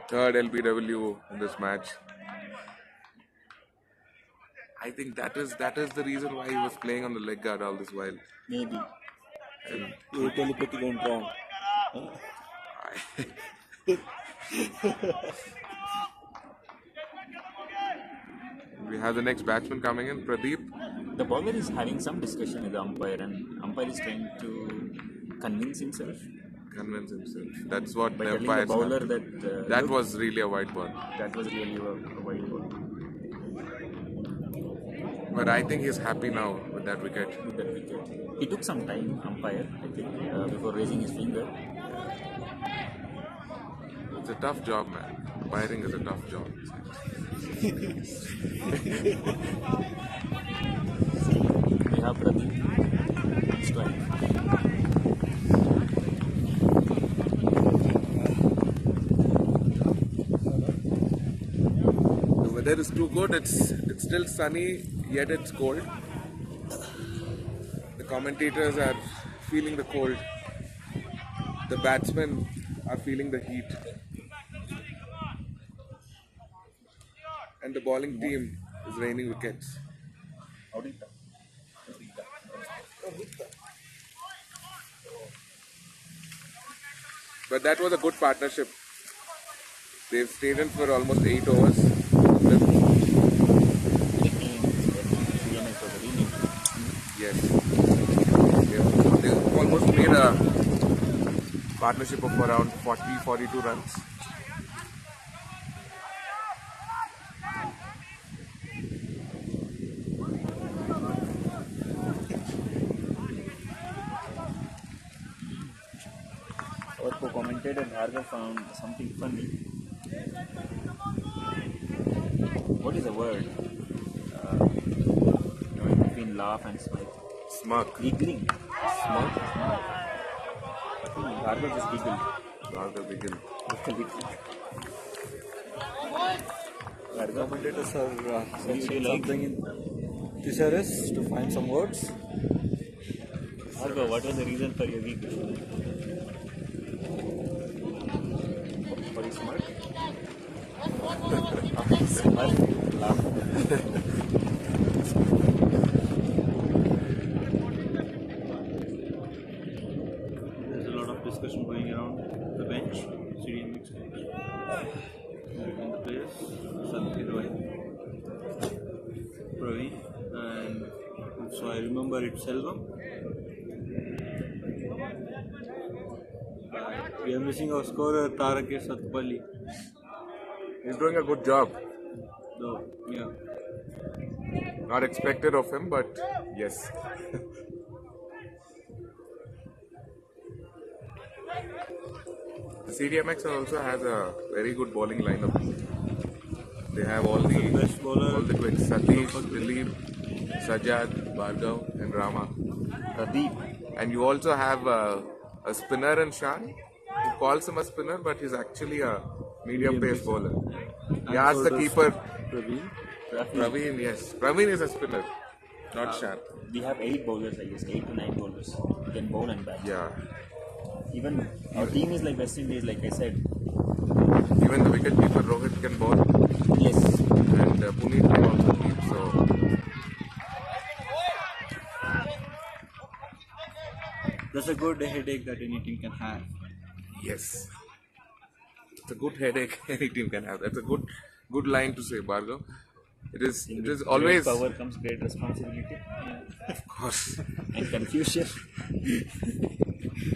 Third LBW in this match. I think that is the reason why he was playing on the leg guard all this while. maybe. And Your telepathy went wrong. we have the next batsman coming in, Pradeep. The bowler is having some discussion with the umpire, and umpire is trying to convince himself Convince himself. That's what by the telling the umpires bowler have. that That look, was really a white ball. that was really a wild ball But I think he's happy now with that wicket. with that wicket. He took some time, umpire, I think, before raising his finger. It's a tough job, man. Umpiring is a tough job. We have Pradeep. Strike. The weather is too good. It's still sunny, yet it's cold. The commentators are feeling the cold. The batsmen are feeling the heat. And the bowling team is raining wickets. But that was a good partnership. They've stayed in for almost 8 overs. CDMX was a rename. Yes. They almost made a partnership of around 42 runs. Our co-commentator Bhargav found something funny. What is the word? In between laugh and smile. Smirk. Giggling. Smirk. Bhargav just giggled. Rather begin. Bhargav, Commentators are do you searching like something in thesaurus to find some words. Bhargav, what was the reason for your week? For your smirk? Smirk? Laugh. There's a lot of discussion going around the bench, CDMX bench. And the players, Sanjay Roy, Praveen, and so I remember it's Selvam. We are missing our scorer Tarak Satpalli. He's doing a good job. So, yeah. Not expected of him, but yes. The CDMX also has a very good bowling lineup. They have all the best bowler. all the twins: Satish, Dilip, Sajjad, Bhargav, and Rama. Pradeep. And you also have a spinner in Shan, who calls him a spinner, but he's actually a medium pace bowler. He asked the keeper, Praveen. Praveen, yes. Praveen is a spinner, not Shan. We have 8 bowlers, I guess, 8 to 9 bowlers. Who can bowl and bat. Yeah. Even our team is like West Indies, like I said. Even the wicket keeper Rohit can bowl, Yes. and Puneet can also keep. So That's a good headache that any team can have. yes, it's a good headache any team can have. That's a good line to say, Bhargav. It is always, Great power comes great responsibility of course, and confusion.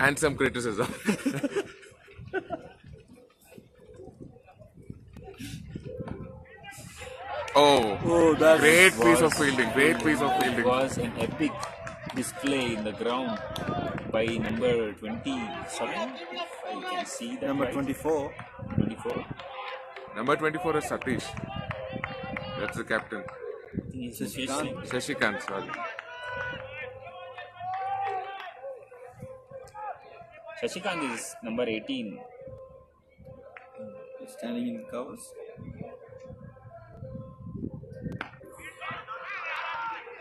and some criticism. Oh, that's great piece of fielding. Great piece of It fielding. was an epic display in the ground by number 27. If I can see that. number right. 24. 24. Number 24 is Satish. That's the captain. I think it's Shashikant. Shashikant, sorry. Shashikant is number 18. Standing in the covers.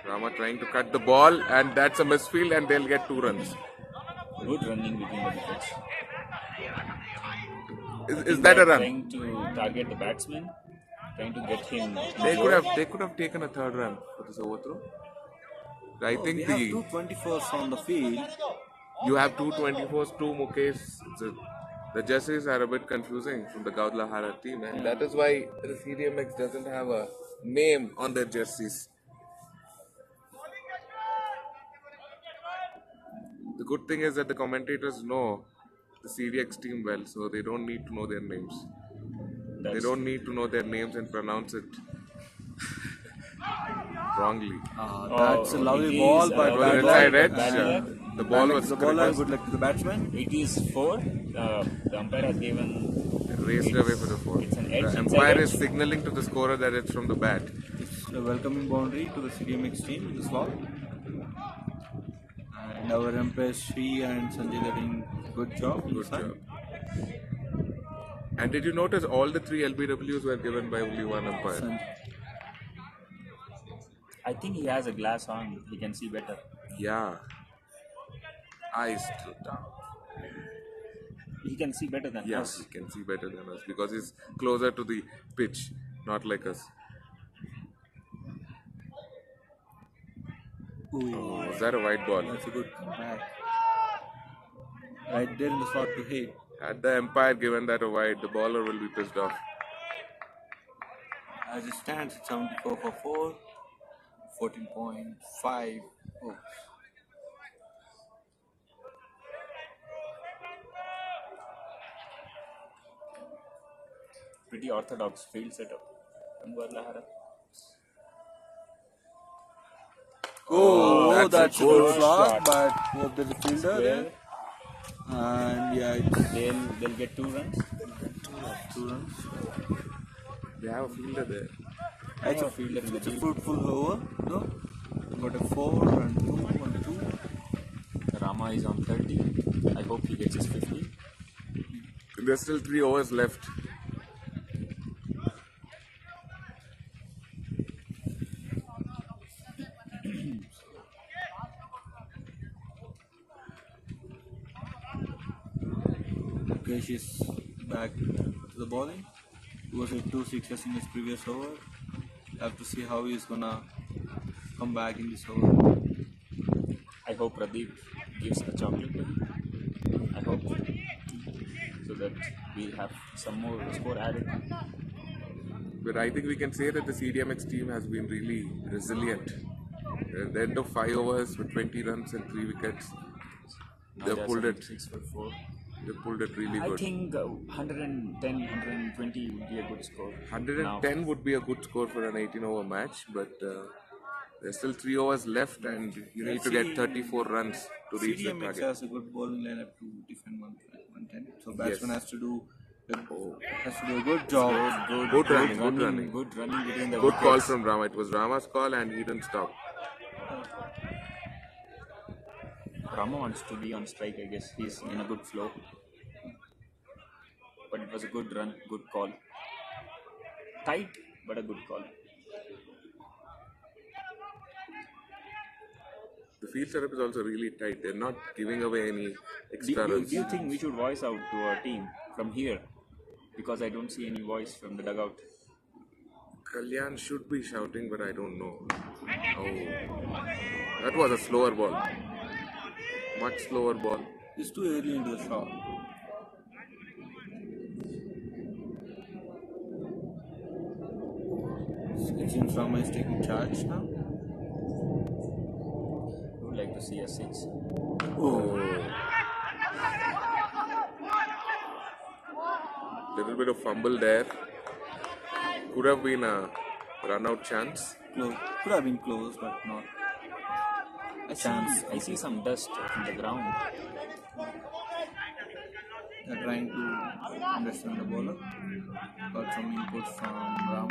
Rama trying to cut the ball, and that's a misfield, and they'll get 2 runs. Good running between the wickets. Is that a run? Trying to target the batsman, trying to get him. They could have taken a 3rd run for this overthrow. I We think have two 24s on the field. you have 2 24s, 2 Mukesh. The jerseys are a bit confusing from the Gaudlahara team, and that is why the CDMX doesn't have a name on their jerseys. The good thing is that the commentators know the CDX team well, so they don't need to know their names. They don't need to know their names and pronounce it wrongly. That's a lovely it ball, is, but It was bad inside luck. edge. bad luck. The ball was The bowler, good luck to the batsman. It is 4. The umpire has given. raced away for the 4. It's an edge The inside umpire edge. is signaling to the scorer that it's from the bat. It's a welcoming boundary to the CDMX team in the slot. And our umpires Sri and Sanjay are doing good job. Good inside. job. And did you notice all the 3 LBWs were given by only one umpire? Sanjay. I think he has a glass on. He can see better. Yeah. Eyes still down. He can see better than Yeah, us. he can see better than us because he's closer to the pitch, not like us. Ooh, Is that a white ball? that's a good comeback. Right there in the slot to hit. Had the umpire given that a wide, the bowler will be pissed off. As it stands, it's 74 for 4, 14.5. Oh. Pretty orthodox field setup. from Guadalajara. Oh, that's that's a a good good shot, shot. but hope there's a fielder there. And yeah, it's They'll get 2 runs. 2 runs. They have a fielder there. It's a fielder in the It's a field. fruitful over. No, got a 4 and 2 and 2. Rama is on 30. I hope he gets his 50. There's still 3 overs left. Lokesh is back to the bowling. He was hit 2 6s in his previous over. Have to see how he's gonna come back in this over. I hope Pradeep gives a chocolate to him. I hope so that we'll have some more score added. But I think we can say that the CDMX team has been really resilient. At the end of 5 overs with 20 runs and 3 wickets, they pulled it. 6 for 4. They pulled it really I good. think 110, 120 would be a good score. 110 would be a good score for an 18-over match, but there's still 3 overs left, and you need to get 34 runs to reach the CDMX target. has a good bowling lineup to defend 110. So batsman has to do a good job. Good running. Good running between the Good call wickets. from Rama. It was Rama's call, and he didn't stop. Rama wants to be on strike, I guess. He's in a good flow. But it was a good run, good call. Tight, but a good call. The field setup is also really tight. They're not giving away any Do extra runs. you think we should voice out to our team from here? Because I don't see any voice from the dugout. Kalyan should be shouting, but I don't know. Oh, that was a slower ball. Much slower ball. It's too early into the shot. It seems Rama is taking charge now. Would like to see a 6. Little bit of fumble there. Could have been a run-out chance. Close. Could have been close, but not a chance. I see some dust on the ground. They're trying to understand the bowler. Got some input from Ram.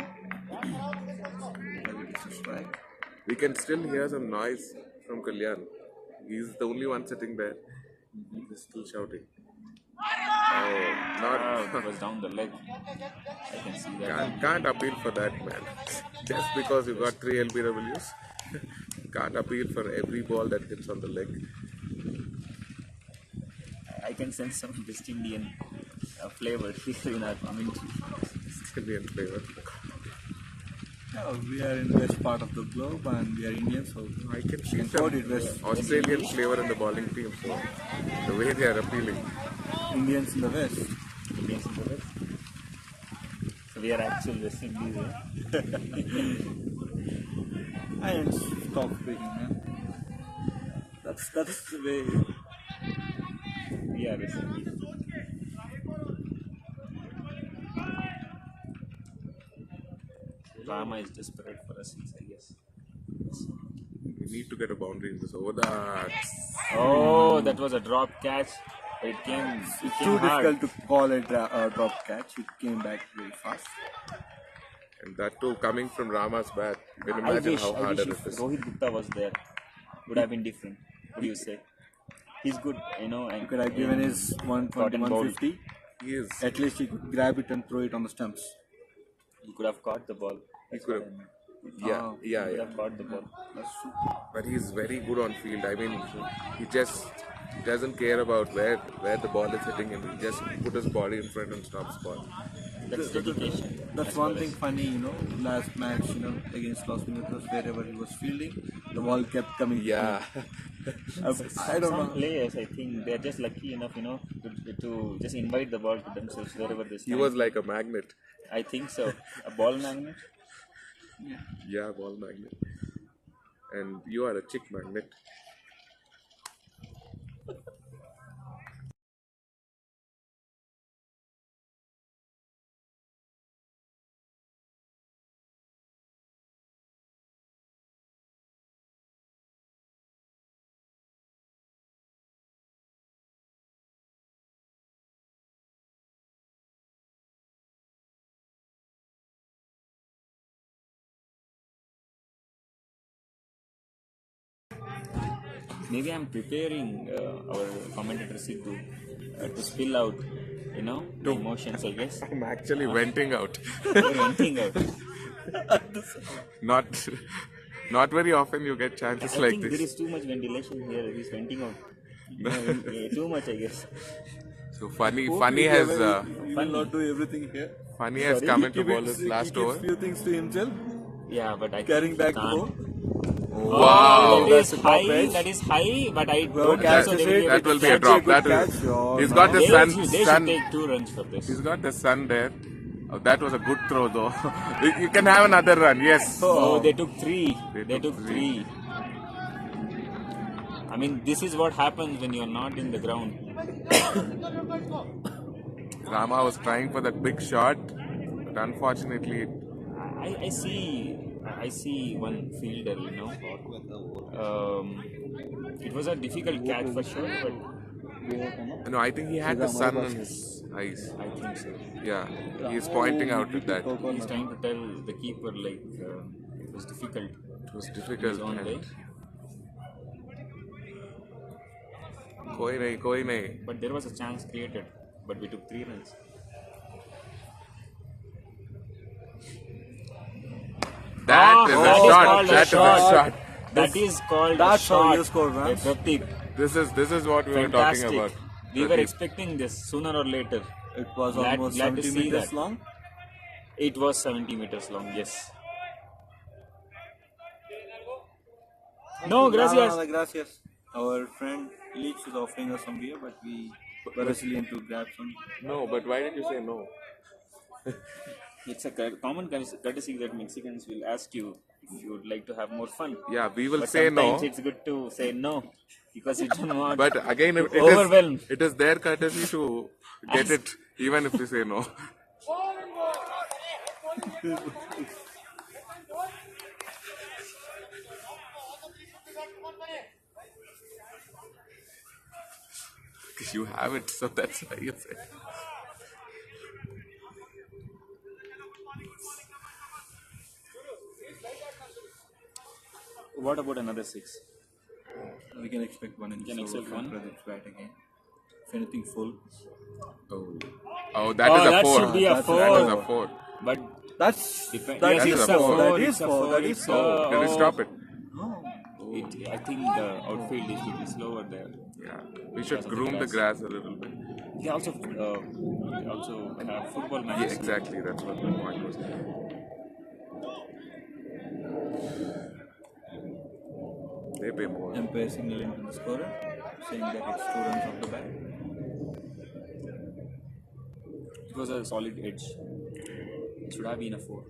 It is a strike. We can still hear some noise from Kalyan. He's the only one sitting there. He's still shouting. Oh, not. It was down the leg. I can see that. Can't appeal for that, man. Just because you got 3 LBWs, can't appeal for every ball that hits on the leg. I can sense some West Indian flavor here in our commentary. Indian flavor. We are in the west part of the globe and we are Indians, so I can see import some it west. Australian flavor in the bowling team. So the way they are appealing. Indians in the west. Indians in the West. So we are actual West Indies. And stop speaking, man. That's the way. We are West Indies. Rama is desperate for a 6, I guess. We need to get a boundary in this over. Oh, that was a drop catch. It came Too hard. difficult to call it a drop catch. It came back very fast. And that too coming from Rama's bat. You can I imagine wish how harder it if is. Rohit Gupta was there, would have been different. What do you say? He's good, and Could have given his 120, 150. He is. At least he could grab it and throw it on the stumps. He could have caught the ball. He could have. He could have caught the ball. That's true. But he's very good on field. I mean, he just doesn't care about where the ball is hitting him. He just put his body in front and stops ball. That's dedication. That's one thing funny, last match, against Los Minutos, wherever he was fielding, the ball kept coming. Yeah. I don't Some know. players, I think, they're just lucky enough, to just invite the ball to themselves wherever they He stand. was like a magnet. I think so. A ball magnet. Yeah, ball magnet. And you are a chick magnet. Maybe I'm preparing our commentator Sidhu to spill out, the emotions, I guess. I'm actually venting out. You're venting out. Not very often you get chances I like think there this. is too much ventilation here. He's venting out. Too much, I guess. So funny Hope he has he will not do everything here. funny has come into He ball keeps, this he last keeps over. few things to himself, Yeah, but I carrying think he back the can't. ball. Wow. That That's is a top high. edge. That is high. But I Whoever don't think so. catches They will be it, able That to will be a catch drop. it. good That will. catch. Oh, He's no. got the They should sun. take 2 runs for this. He's got the sun there. Oh, that was a good throw though. You can have another run. Yes. Oh, they took 3. They They took took three. 3. I mean, this is what happens when you're not in the ground. Rama was trying for that big shot, but unfortunately, I see one fielder, it was a difficult catch for sure, but I think he had the sun in his eyes. I think so. Yeah, he's pointing out at that. He's trying to tell the keeper it was difficult. It was In difficult. his own way. And koi nahi. But there was a chance created, but we took 3 runs. That is a that is shot. called a That is a shot. shot. That is called That's a shot. how you score runs. Pratik, This is what we were fantastic. talking about. We were Pradeep. expecting this sooner or later. It was Glad- almost glad to 70 see meters that. long. It was 70 meters long, yes. No, gracias. Nada, gracias. Our friend Leach is offering us some beer, but we were resilient to grab some. No, but why did you say no? It's a common courtesy that Mexicans will ask you if you would like to have more fun. Yeah, we will But say no. sometimes it's good to say no because you don't want But again, to overwhelm. it is their courtesy to get it, even if we say no. You have it, so that's why you say. What about another 6? We can expect one in Can the expect one? Pradip's bat again. If anything full. Oh, that is a that 4. should be a That is 4. That is a 4. But That's Depend- that yes, is it's a a four. four, That it's is a four. four, That is it's four. a- Did he stop it? I think the outfield is little slower there. Yeah. We should groom the grass a little bit. He also have football Yeah, matches. exactly. That's what my point was. They pay more. Umpire signaling to the scorer, saying that it's 2 runs off the bat. It was a solid edge. It should have been a 4.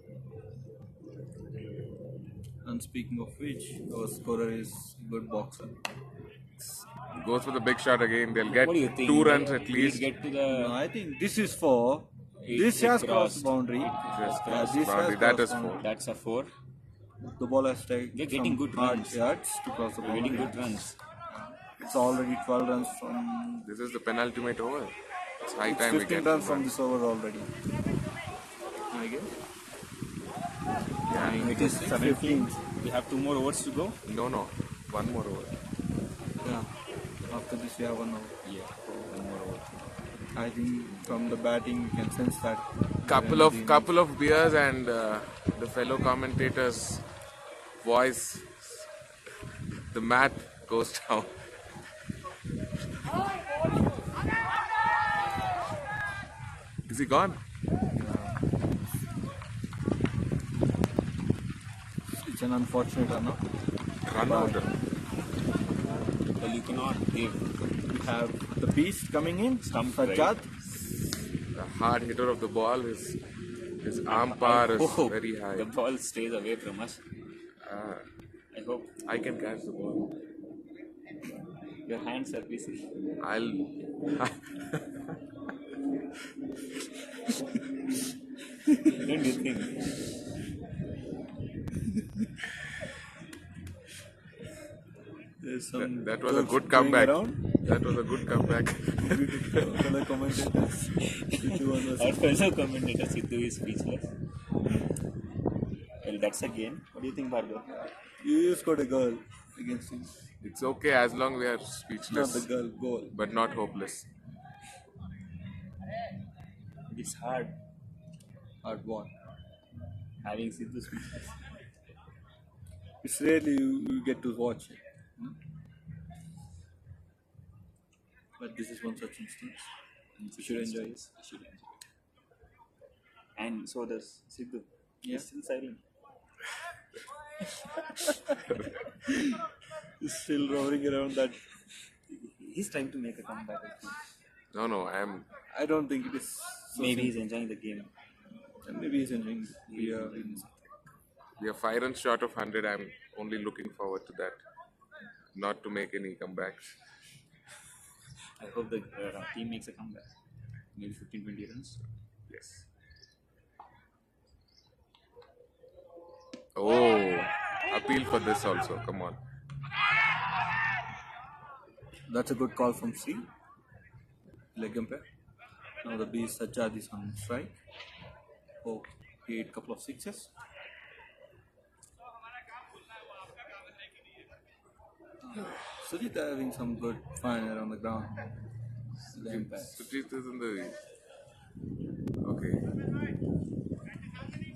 And speaking of which, our scorer is good boxer. Goes for the big shot again. They'll get What do you think? 2 runs at Will it least. get to No, the I think this is 4. This it has crossed. crossed boundary. Just Yeah, crossed this boundary. has That crossed is 4. boundary. That's a 4. The ball has taken They're getting some good hard runs. yards to cross the We're getting boundary. good runs. It's already 12 runs from. This is the penultimate over. It's high It's time we 15 get runs some from runs. this over already. I guess. And It is 17. we have 2 more overs to go. No. One more over. Yeah. After this, we have 1 over. Yeah, 1 more over. I think from the batting, you can sense that. Couple of beers and the fellow commentators' voice, the mat goes down. Is he gone? It's an unfortunate run out. Run out. Well, you cannot give We have the beast coming in, Stump Sajjad. The hard hitter of the ball, his arm power is hope very high. the ball stays away from us. I hope I can catch the ball. your hands are busy. I'll. Don't you think? There's some That was a jokes good going comeback. around. That was a good comeback. Fellow commentators. Our fellow commentator Sidhu is speechless. Well, that's a game. What do you think, Bhargav? You scored a goal against him. It's okay as long we are Not the speechless, goal, goal. but not hopeless. It's hard Hard one. having Sidhu speechless. It's rarely you get to watch it. But this is one such instance. You should enjoy it. You should enjoy it. And so does Sidhu. Yeah. He's still silent. He's still roaming around that. He's trying to make a comeback. I think. No, I'm. I don't think it is. So Maybe he's enjoying the game. simple. Maybe he's enjoying it. We are 5 runs short of 100. I'm only looking forward to that. Not to make any comebacks. I hope the team makes a comeback. Maybe 15-20 runs. Yes. Oh, appeal for this also. Come on. That's a good call from C. Leg umpire. Now the B Sajjad is on strike. Oh, he ate a couple of sixes. Sujit having some good fun around the ground. The umpire. Sujit is in the. Okay.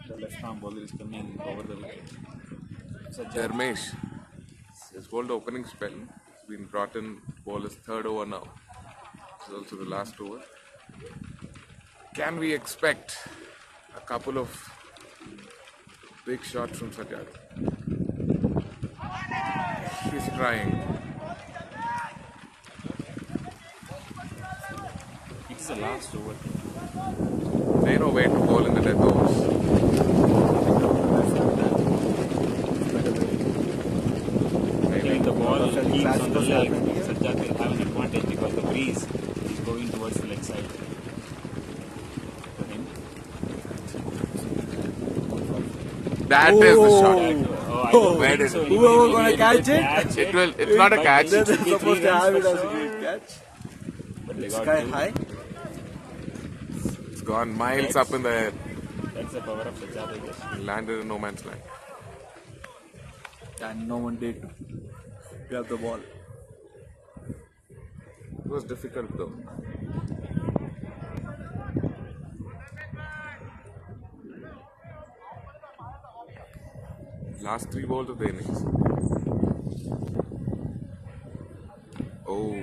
The left arm bowler is coming over the wicket. Dharmesh has bowled the opening spell. He's been brought in to bowl his third over now. It's also the last over. Can we expect a couple of big shots from Sajjad? He's trying. It is the last over. They know where to bowl in the death overs. If the ball keeps on the leg, Sajjad will have an advantage because the breeze is going towards the leg side. For him. That is the shot. Oh, I don't Where think did so. it- Whoever gonna catch it? It will. It's not a catch. They're It should be supposed three to have runs it for as a sure. great catch. But they got Sky two. high. It's gone miles up in the air. That's the power of Sajjad, I guess. Landed in no man's land. And no one did grab the ball. It was difficult though. Last 3 balls of the innings. Oh.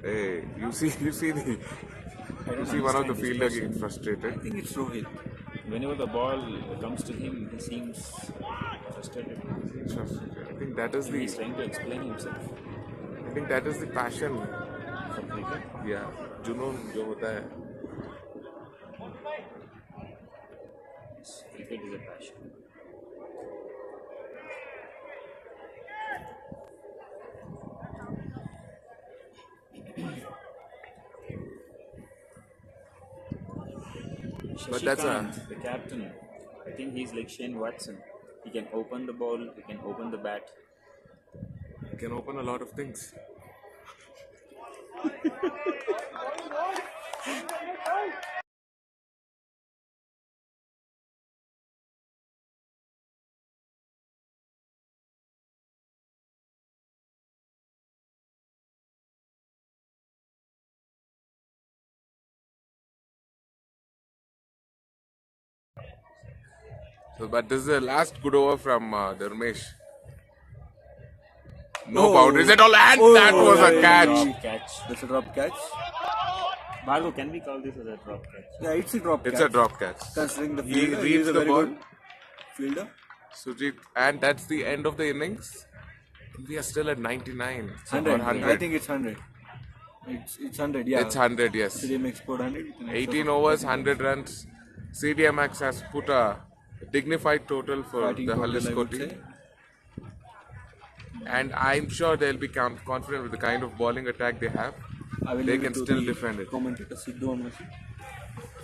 Hey, you see one of the fielder getting I frustrated. think it's Rohit. Whenever the ball comes to him, he seems frustrated. I think that is He's the. trying to explain himself. I think that is the passion. For cricket. Yeah, जुनून जो होता है. Cricket is a passion. But that's a- Shashikant, the captain. I think he's like Shane Watson. He can open the ball, he can open the bat. It can open a lot of things. So, but this is the last good over from Dharmesh. No Oh. boundaries at all, and that was a catch. Drop catch. That's a drop catch. Bhargav, can we call this as a drop catch? Yeah, it's a drop It's catch. a drop catch. Considering the He fielder, reads is a the very ball. good fielder. Sujit, and that's the end of the innings. We are still at 99. So 100. 100. I think it's 100. It's 100, yeah. It's 100, yes. CDMX scored 100. with an extra 18 overs, 100 runs. CDMX has put a dignified total for fighting the total, I Jalisco would team. say. And I'm sure they'll be confident with the kind of bowling attack they have. I will They leave can it to still the defend it. Commentator Sidhu on machine.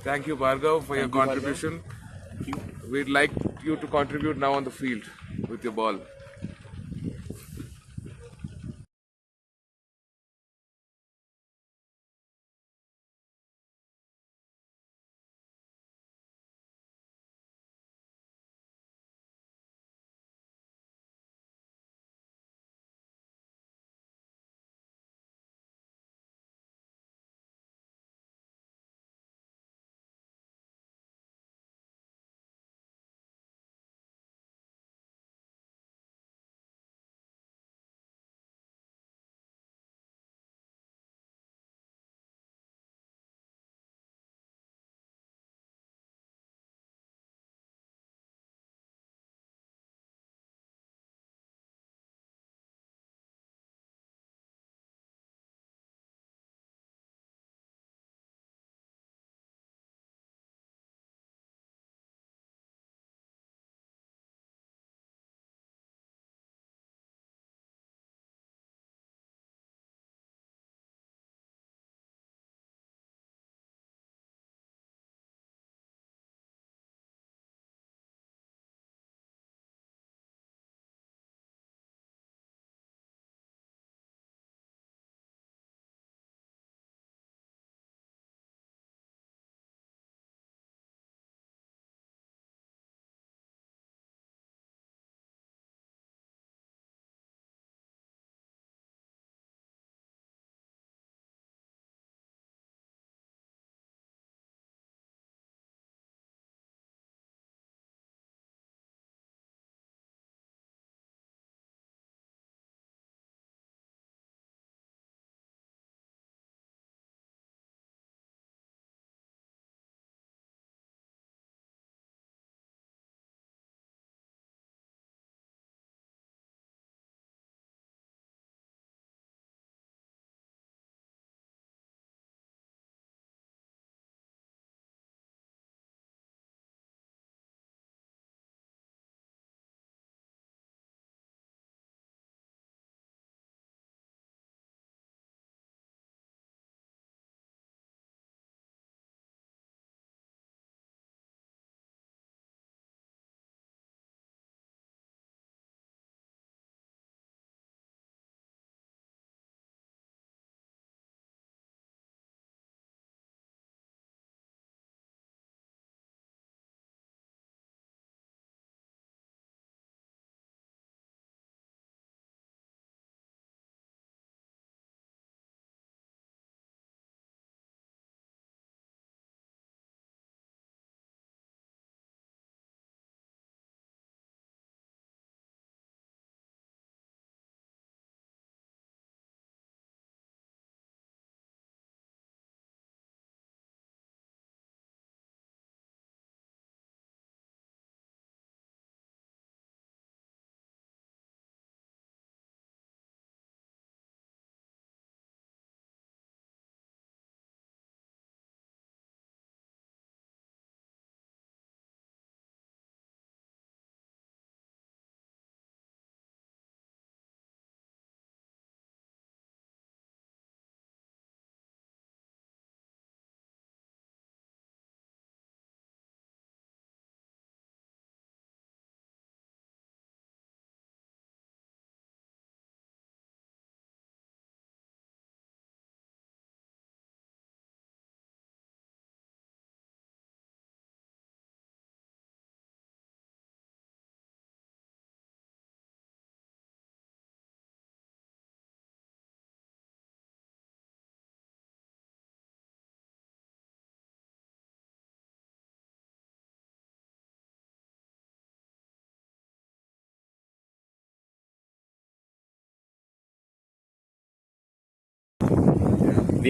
Thank you, Bhargav, for your Thank you, Bhargav. contribution. We'd like you to contribute now on the field with your ball.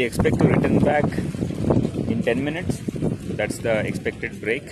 we expect to return back in 10 minutes. That's the expected break.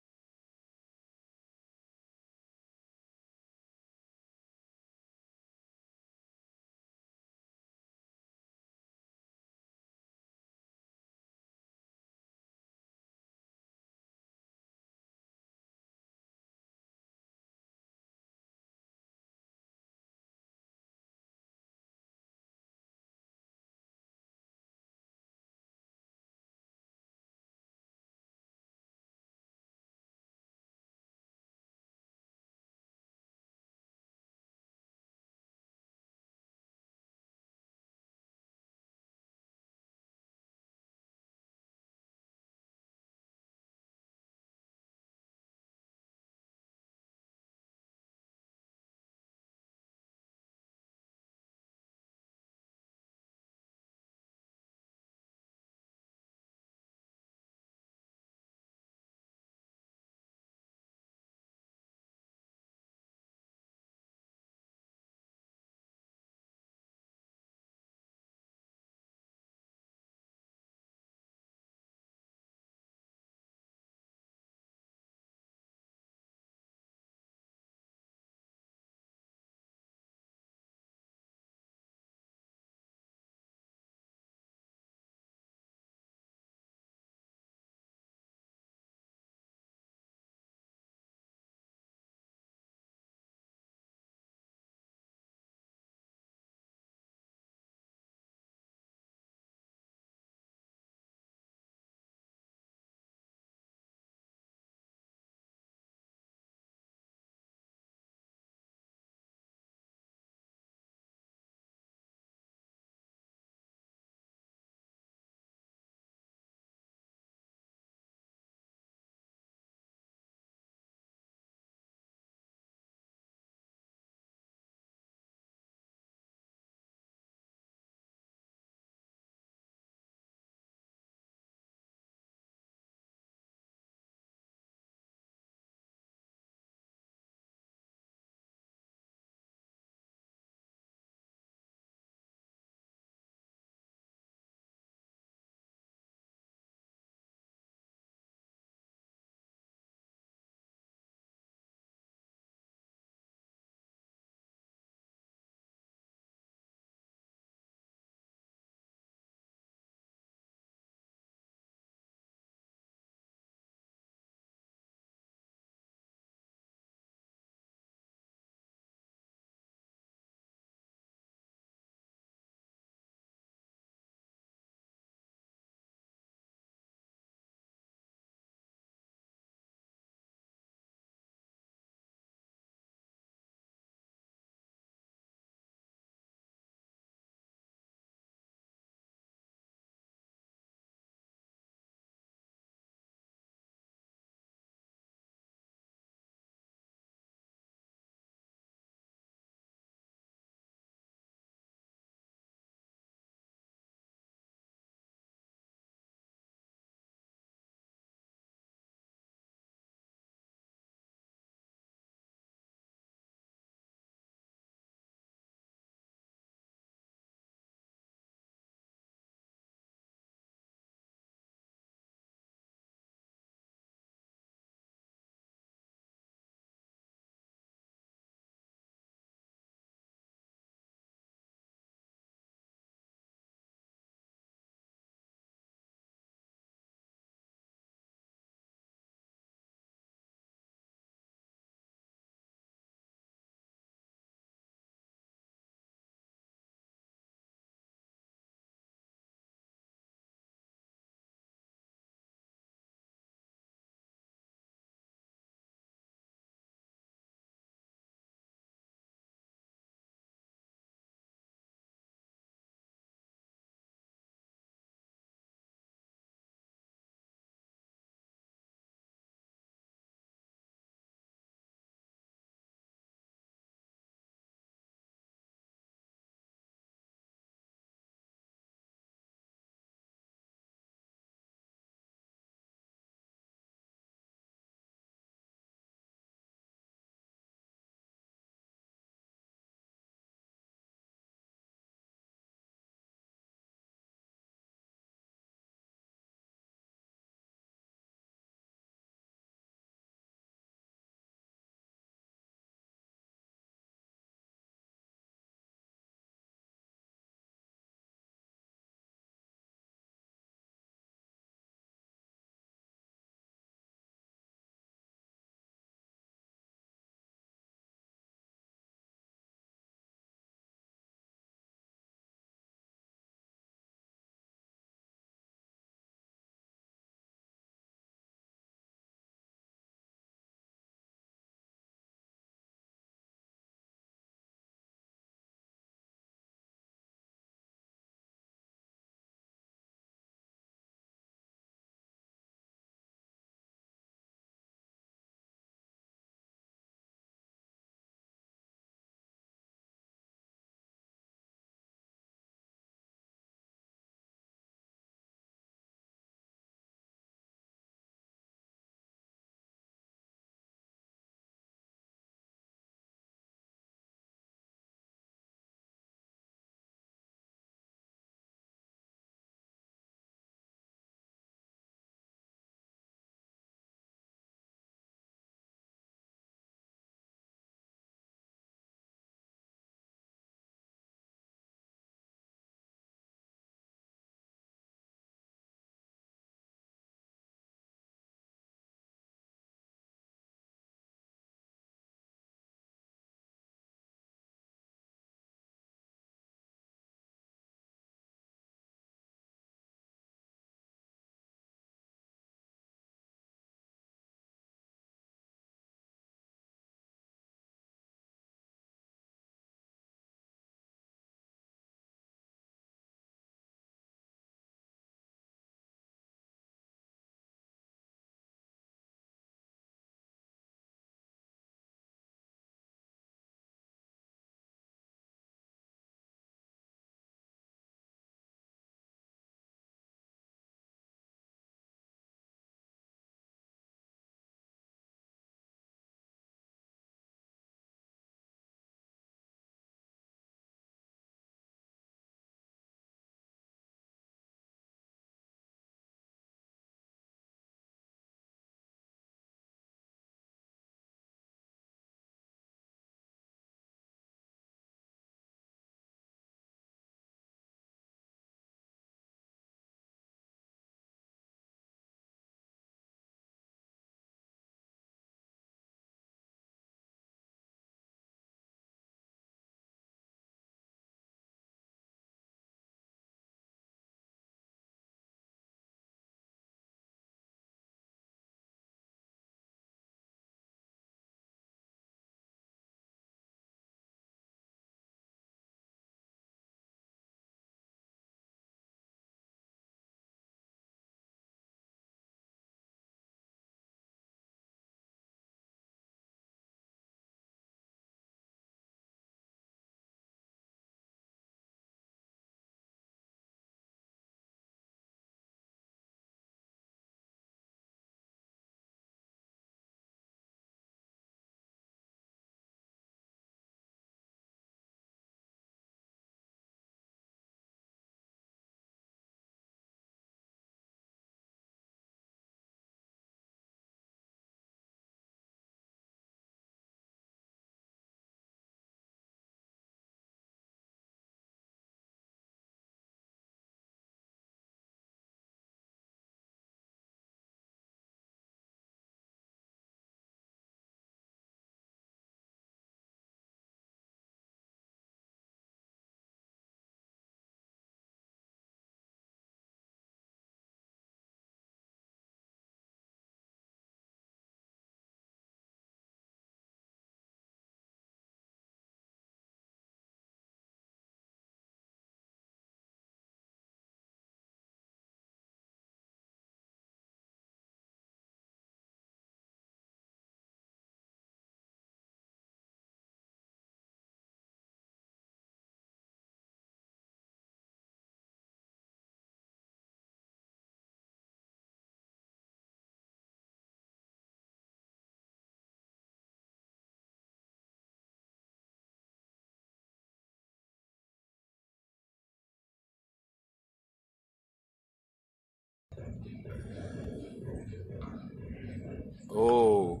Oh,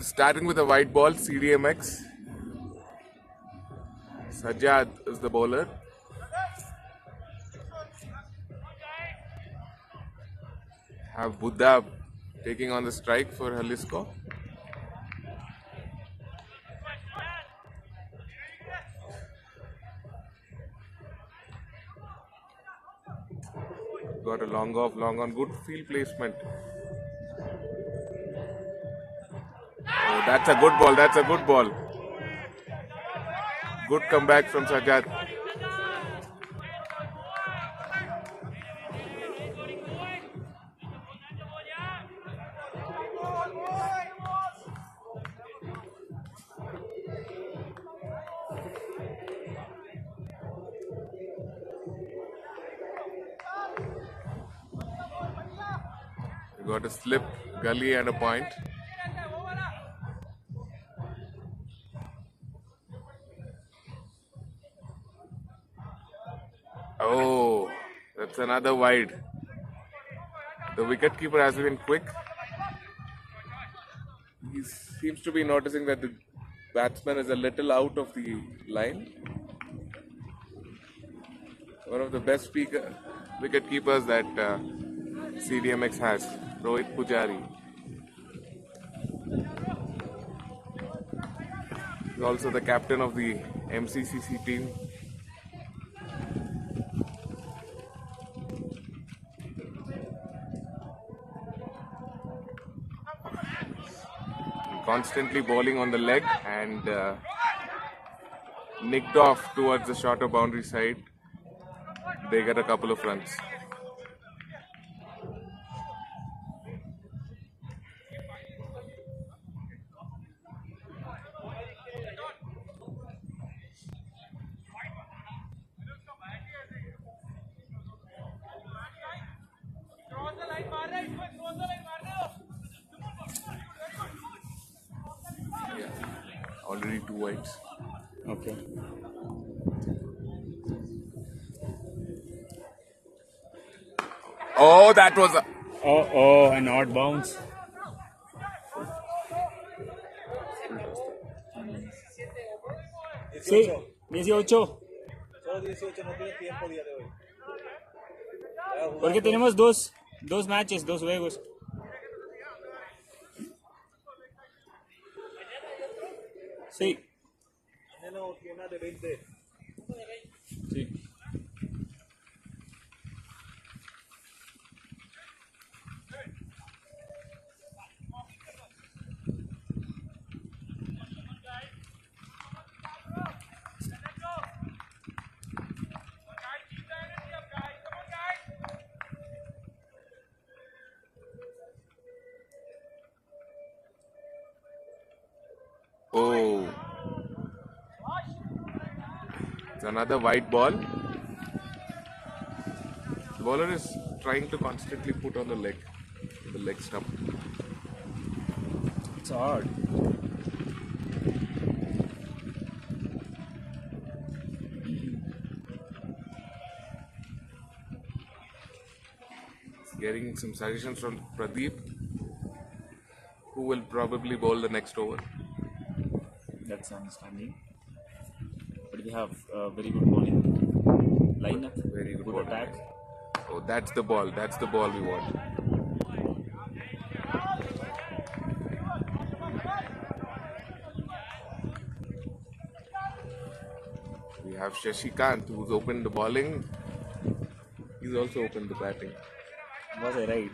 starting with a white ball, CDMX. Sajjad is the bowler. Have Buddha taking on the strike for Jalisco. Got a long off, long on. Good field placement. Oh, that's a good ball. That's a good ball. Good comeback from Sajjad. Got a slip, gully, and a point. Oh, that's another wide. The wicketkeeper has been quick. He seems to be noticing that the batsman is a little out of the line. One of the best wicket keepers that CDMX has, Rohit Pujari. He's also the captain of the MCCC team. Constantly bowling on the leg and nicked off towards the shorter boundary side. They get a couple of runs. Yeah, already 2 wides. Okay. Oh, that was a... Oh, an odd bounce. Sí, 18. Solo 18 no tiene tiempo día de hoy. Porque tenemos dos matches, 2 juegos. Sí. No tiene más de 20. Sí. Oh. It's another white ball. The bowler is trying to constantly put on the leg stump. It's hard. Getting some suggestions from Pradeep, who will probably bowl the next over. That's understanding. But we have very good bowling lineup. Very good Good bowling. attack. Oh, that's the ball. That's the ball we want. We have Shashikant, who's opened the bowling. He's also opened the batting. Was I right?